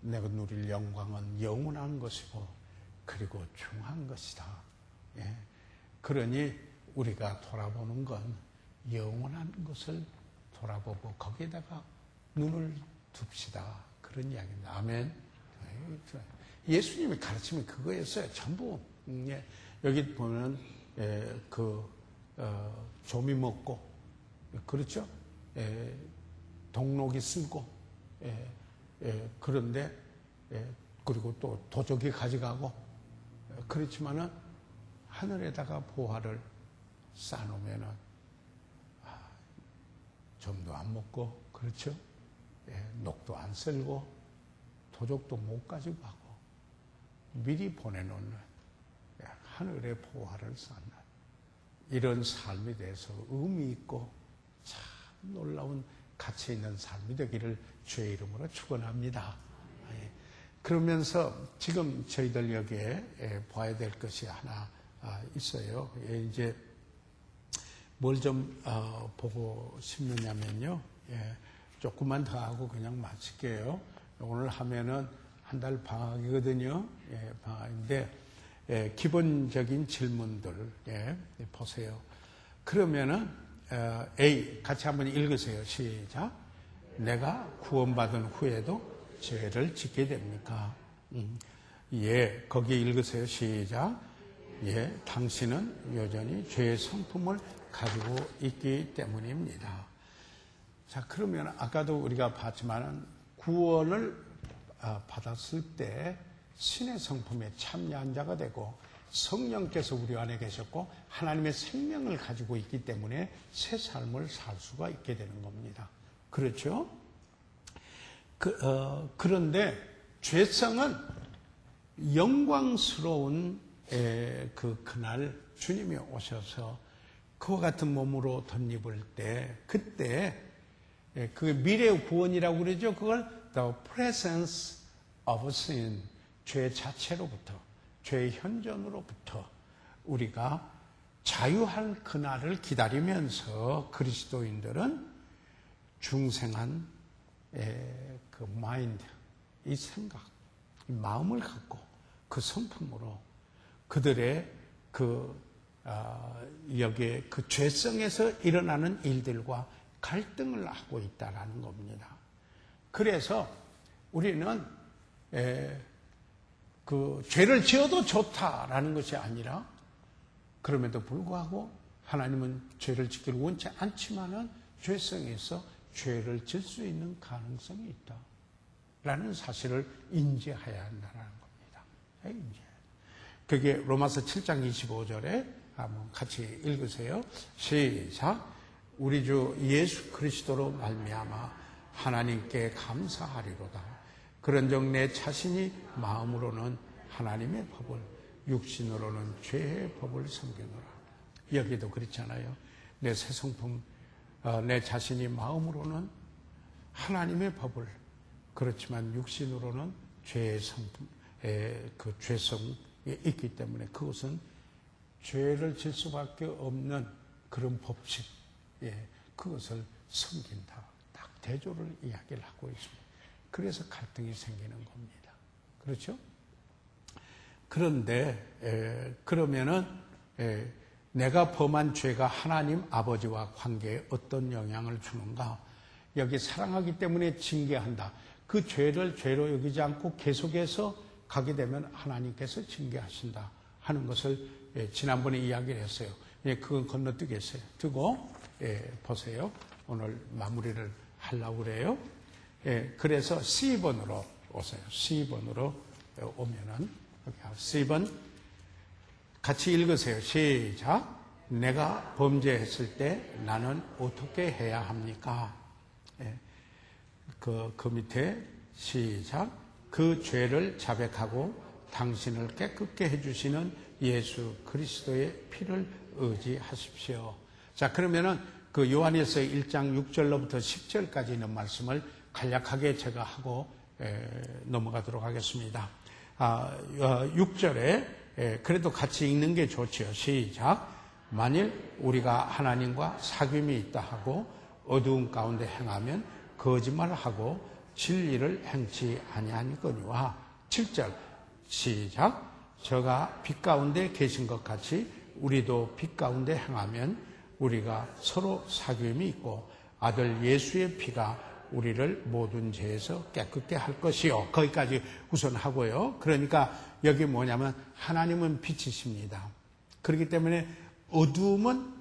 내가 누릴 영광은 영원한 것이고 그리고 중한 것이다. 예. 그러니 우리가 돌아보는 건 영원한 것을 돌아보고 거기에다가 눈을 둡시다. 그런 이야기입니다. 아멘. 예수님의 가르침이 그거였어요. 전부. 예. 여기 보면 조미 먹고 그렇죠? 동록이 쓸고 그런데 그리고 또 도적이 가져가고 그렇지만은 하늘에다가 보화를 쌓아놓으면은 점도 안 먹고 그렇죠? 녹도 안 쓸고 도적도 못 가지고 가고 미리 보내놓는 하늘의 보화를 쌓는 이런 삶에 대해서 의미 있고 참 놀라운 가치 있는 삶이 되기를 주의 이름으로 축원합니다. 그러면서 지금 저희들 여기에 봐야 될 것이 하나 있어요. 이제 뭘 좀 보고 싶느냐면요. 조금만 더 하고 그냥 마칠게요. 오늘 하면은 한 달 방학이거든요. 방학인데 기본적인 질문들 보세요. 그러면은 A 같이 한번 읽으세요. 시작. 내가 구원받은 후에도 죄를 짓게 됩니까? 예, 거기 읽으세요. 시작. 예, 당신은 여전히 죄의 성품을 가지고 있기 때문입니다. 자, 그러면 아까도 우리가 봤지만은 구원을 받았을 때 신의 성품에 참여한 자가 되고 성령께서 우리 안에 계셨고 하나님의 생명을 가지고 있기 때문에 새 삶을 살 수가 있게 되는 겁니다. 그렇죠? 그런데 죄성은 영광스러운 그날 주님이 오셔서 그와 같은 몸으로 덧입을 때 그때 그 미래의 구원이라고 그러죠. 그걸 the presence of sin, 죄 자체로부터 죄의 현존으로부터 우리가 자유할 그날을 기다리면서 그리스도인들은 중생한 그 마인드, 이 생각, 이 마음을 갖고 그 성품으로 그들의 여기에 그 죄성에서 일어나는 일들과 갈등을 하고 있다라는 겁니다. 그래서 우리는 그 죄를 지어도 좋다라는 것이 아니라 그럼에도 불구하고 하나님은 죄를 짓기를 원치 않지만은 죄성에서 죄를 질 수 있는 가능성이 있다라는 사실을 인지해야 한다는 겁니다. 그게 로마서 7장 25절에 한번 같이 읽으세요. 시작. 우리 주 예수 그리스도로 말미암아 하나님께 감사하리로다. 그런즉 내 자신이 마음으로는 하나님의 법을 육신으로는 죄의 법을 섬기노라. 여기도 그렇잖아요. 내 새 성품, 내 자신이 마음으로는 하나님의 법을 그렇지만 육신으로는 죄의 성품, 그 죄성이 있기 때문에 그것은 죄를 질 수밖에 없는 그런 법칙, 그것을 섬긴다. 딱 대조를 이야기를 하고 있습니다. 그래서 갈등이 생기는 겁니다. 그렇죠? 그런데 그러면은 내가 범한 죄가 하나님 아버지와 관계에 어떤 영향을 주는가? 여기 사랑하기 때문에 징계한다. 그 죄를 죄로 여기지 않고 계속해서 가게 되면 하나님께서 징계하신다 하는 것을 지난번에 이야기를 했어요. 그건 건너뛰겠어요. 두고 보세요. 오늘 마무리를 하려고 그래요. 그래서 C번으로 오세요. C번으로 오면은 C번 같이 읽으세요. 시작. 내가 범죄했을 때 나는 어떻게 해야 합니까? 그 밑에 시작. 그 죄를 자백하고 당신을 깨끗게 해주시는 예수 그리스도의 피를 의지하십시오. 자, 그러면은 그 요한일서 1장 6절로부터 10절까지 있는 말씀을 간략하게 제가 하고 넘어가도록 하겠습니다. 6절에 그래도 같이 읽는 게 좋지요. 시작. 만일 우리가 하나님과 사귐이 있다 하고 어두운 가운데 행하면 거짓말하고 진리를 행치 아니하니거니와. 7절 시작. 저가 빛 가운데 계신 것 같이 우리도 빛 가운데 행하면 우리가 서로 사귐이 있고 아들 예수의 피가 우리를 모든 죄에서 깨끗게 할 것이요. 거기까지 우선 하고요. 그러니까 여기 뭐냐면 하나님은 빛이십니다. 그렇기 때문에 어두움은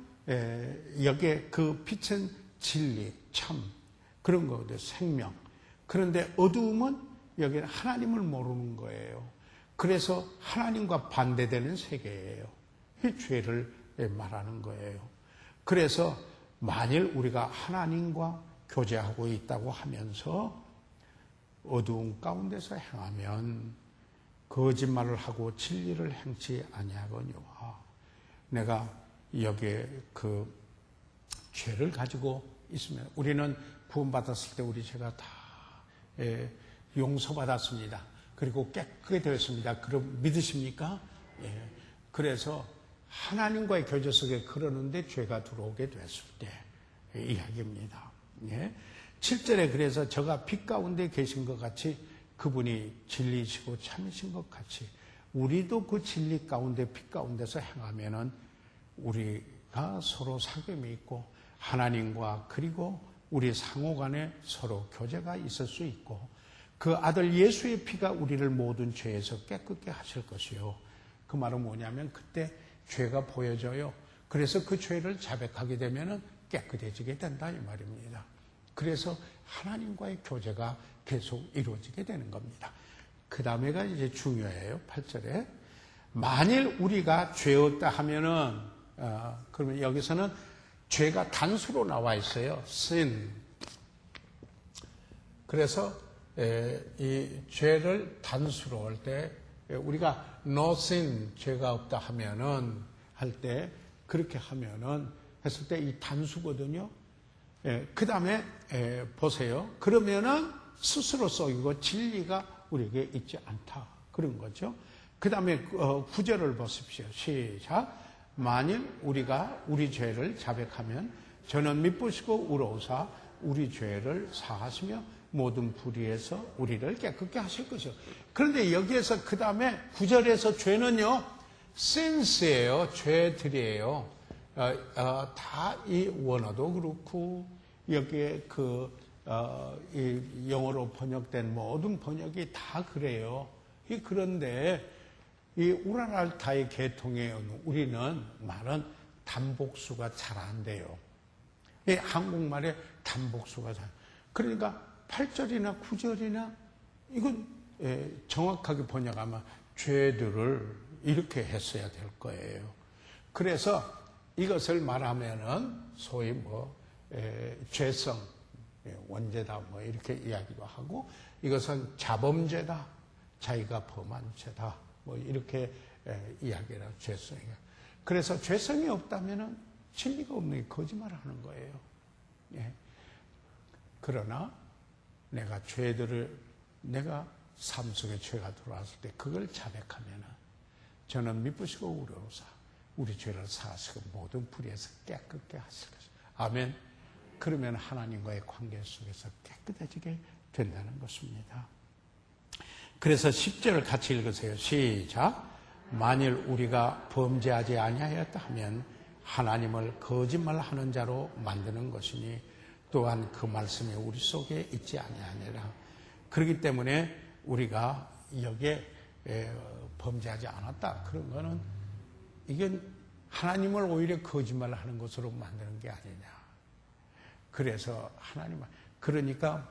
여기에 그 빛은 진리, 참 그런 거거든요. 생명. 그런데 어두움은 여기는 하나님을 모르는 거예요. 그래서 하나님과 반대되는 세계예요. 이 죄를 말하는 거예요. 그래서 만일 우리가 하나님과 교제하고 있다고 하면서 어두운 가운데서 행하면 거짓말을 하고 진리를 행치 아니하거니와. 내가 여기에 그 죄를 가지고 있으면 우리는 구원받았을 때 우리 죄가 다 용서받았습니다. 그리고 깨끗게 되었습니다. 그럼 믿으십니까? 그래서 하나님과의 교제 속에 그러는데 죄가 들어오게 됐을 때 이야기입니다. 7절에 그래서 저가 빛 가운데 계신 것 같이 그분이 진리시고 참이신 것 같이 우리도 그 진리 가운데 빛 가운데서 행하면은 우리가 서로 사귐이 있고 하나님과 그리고 우리 상호 간에 서로 교제가 있을 수 있고 그 아들 예수의 피가 우리를 모든 죄에서 깨끗게 하실 것이요. 그 말은 뭐냐면 그때 죄가 보여져요. 그래서 그 죄를 자백하게 되면은 깨끗해지게 된다 이 말입니다. 그래서 하나님과의 교제가 계속 이루어지게 되는 겁니다. 그 다음에가 이제 중요해요. 8절에 만일 우리가 죄였다 하면은 그러면 여기서는 죄가 단수로 나와 있어요. sin. 그래서 이 죄를 단수로 할 때 우리가 no sin 죄가 없다 하면은 할 때 그렇게 하면은 했을 때 이 단수거든요. 그 다음에 보세요. 그러면은 스스로 썩이고 진리가 우리에게 있지 않다. 그런 거죠. 그 다음에 9절을 보십시오. 시작. 만일 우리가 우리 죄를 자백하면 저는 미쁘시고 의로우사 우리 죄를 사하시며 모든 불의에서 우리를 깨끗게 하실 것이요. 그런데 여기에서 그 다음에 9절에서 죄는요, sins예요. 죄들이에요. 다 이 원어도 그렇고 여기에 이 영어로 번역된 모든 번역이 다 그래요. 그런데 이 우라랄타의 계통의 우리는 말은 단복수가 잘 안 돼요. 이 한국말에 단복수가 잘. 그러니까 8절이나 9절이나 이건 정확하게 번역하면 죄들을 이렇게 했어야 될 거예요. 그래서 이것을 말하면은 소위 죄성, 원죄다 이렇게 이야기도 하고 이것은 자범죄다, 자기가 범한 죄다 이렇게 이야기를 하고 죄성이에요. 그래서 죄성이 없다면은 진리가 없는 게 거짓말을 하는 거예요. 그러나 내가 내가 삶 속에 죄가 들어왔을 때 그걸 자백하면은 저는 미쁘시고 의로우사 우리 죄를 사하시고 모든 불의에서 깨끗게 하실 것이다. 아멘. 그러면 하나님과의 관계 속에서 깨끗해지게 된다는 것입니다. 그래서 10절을 같이 읽으세요. 시작. 만일 우리가 범죄하지 아니하였다 하면 하나님을 거짓말하는 자로 만드는 것이니 또한 그 말씀이 우리 속에 있지 아니하니라. 그렇기 때문에 우리가 여기에 범죄하지 않았다. 그런 거는 이건 하나님을 오히려 거짓말을 하는 것으로 만드는 게 아니냐. 그래서 그러니까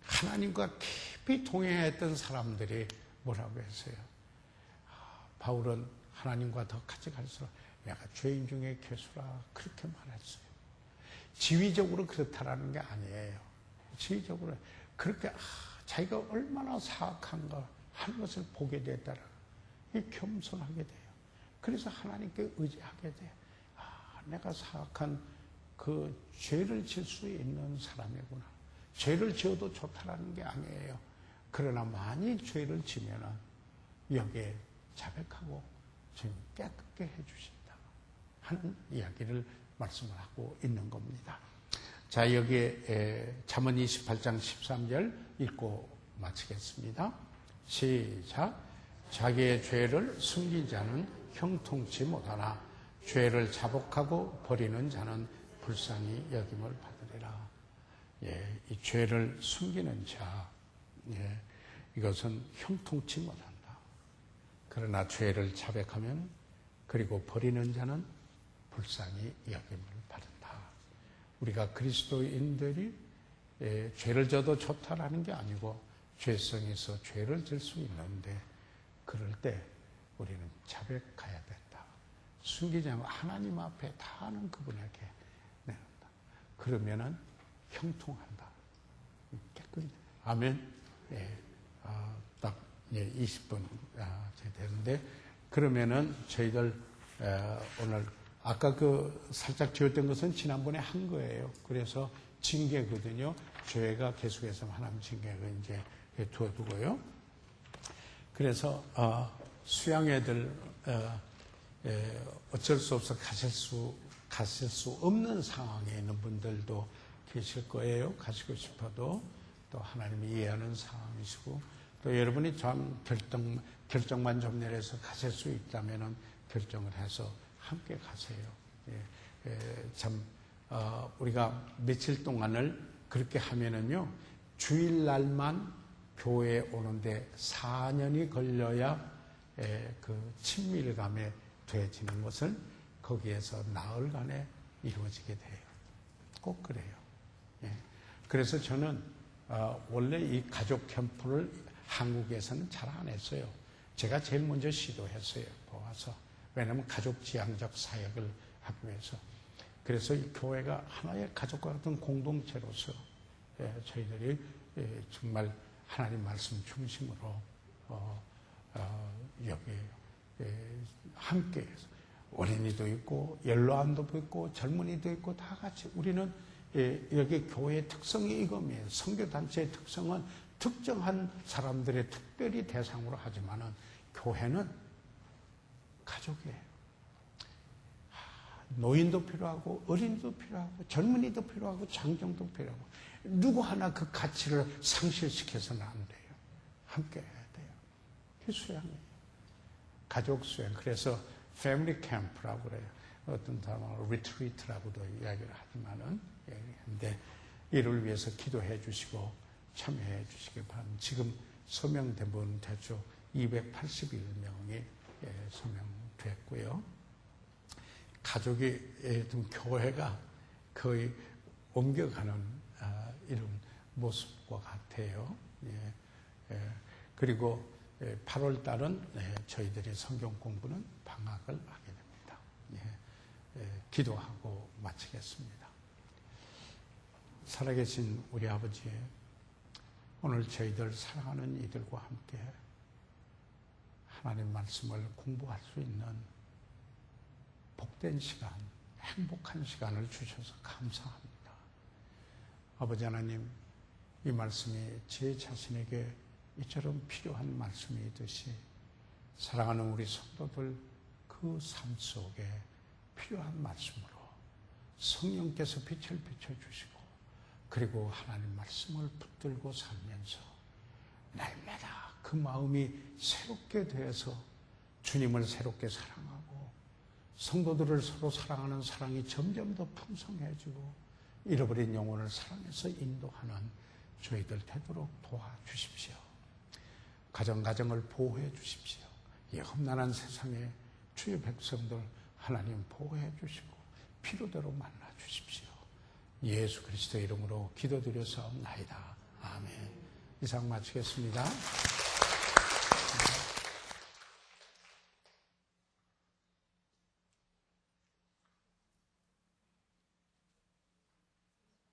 하나님과 깊이 동행했던 사람들이 뭐라고 했어요? 바울은 하나님과 더 같이 갈수록 내가 죄인 중에 괴수라 그렇게 말했어요. 지위적으로 그렇다라는 게 아니에요. 지위적으로 그렇게 자기가 얼마나 사악한가 하는 것을 보게 되더라. 겸손하게 돼요. 그래서 하나님께 의지하게 돼요. 내가 사악한 그 죄를 질 수 있는 사람이구나. 죄를 지어도 좋다라는 게 아니에요. 그러나 많이 죄를 지면은 여기에 자백하고 지금 깨끗게 해주신다 하는 이야기를 말씀을 하고 있는 겁니다. 자, 여기에 잠언 28장 13절 읽고 마치겠습니다. 시작. 자기의 죄를 숨긴 자는 형통치 못하나 죄를 자복하고 버리는 자는 불쌍히 여김을 받으리라. 예, 이 죄를 숨기는 자, 예, 이것은 형통치 못한다. 그러나 죄를 자백하면 그리고 버리는 자는 불쌍히 여김을 받는다. 우리가 그리스도인들이 죄를 져도 좋다라는 게 아니고 죄성에서 죄를 질 수 있는데 그럴 때 우리는 자백해야 된다. 숨기지 않고 하나님 앞에 다 아는 그분에게 내놓는다. 그러면은 형통한다. 깨끗이. 아멘. 예, 딱 20분 되는데 그러면은 저희들 오늘 아까 그 살짝 지었던 것은 지난번에 한 거예요. 그래서 징계거든요. 죄가 계속해서 하나님 징계를 이제 두어두고요. 그래서 수양애들 어쩔 수 없어 가실 수 없는 상황에 있는 분들도 계실 거예요. 가시고 싶어도 또 하나님이 이해하는 상황이시고 또 여러분이 좀 결정만 좀 내려서 가실 수 있다면은 결정을 해서 함께 가세요. 우리가 며칠 동안을 그렇게 하면은요, 주일날만 교회에 오는데 4년이 걸려야 그 친밀감에 더해지는 것을 거기에서 나흘간에 이루어지게 돼요. 꼭 그래요. 그래서 저는 원래 이 가족 캠프를 한국에서는 잘 안 했어요. 제가 제일 먼저 시도했어요. 보아서. 왜냐하면 가족 지향적 사역을 하기 위해서. 그래서 이 교회가 하나의 가족과 같은 공동체로서 저희들이 정말 하나님 말씀 중심으로 여기 함께해서 어린이도 있고 연로한도 있고 젊은이도 있고 다 같이 우리는 여기 교회의 특성이 이겁니다. 선교단체의 특성은 특정한 사람들의 특별히 대상으로 하지만은 교회는 가족이에요. 노인도 필요하고 어린이도 필요하고 젊은이도 필요하고 장정도 필요하고 누구 하나 그 가치를 상실시켜서는 안 돼요. 함께 해야 돼요. 그게 수양이에요. 가족 수양. 그래서 패밀리 캠프라고 그래요. 어떤 사람은 리트리트라고도 이야기를 하지만은 근데 이를 위해서 기도해 주시고 참여해 주시기 바랍니다. 지금 서명된 분 대충 281명이 서명됐고요. 가족이 좀 교회가 거의 옮겨가는 이런 모습과 같아요. 그리고 8월 달은 저희들이 성경 공부는 방학을 하게 됩니다. 기도하고 마치겠습니다. 살아계신 우리 아버지, 오늘 저희들 사랑하는 이들과 함께 하나님 말씀을 공부할 수 있는 복된 시간, 행복한 시간을 주셔서 감사합니다. 아버지 하나님, 이 말씀이 제 자신에게 이처럼 필요한 말씀이듯이 사랑하는 우리 성도들 그 삶 속에 필요한 말씀으로 성령께서 빛을 비춰주시고 그리고 하나님 말씀을 붙들고 살면서 날마다 그 마음이 새롭게 되어서 주님을 새롭게 사랑하고 성도들을 서로 사랑하는 사랑이 점점 더 풍성해지고 잃어버린 영혼을 사랑해서 인도하는 저희들 되도록 도와주십시오. 가정을 보호해 주십시오. 이 험난한 세상에 주의 백성들 하나님 보호해 주시고 필요대로 만나 주십시오. 예수 그리스도의 이름으로 기도드려서옵나이다. 아멘. 이상 마치겠습니다.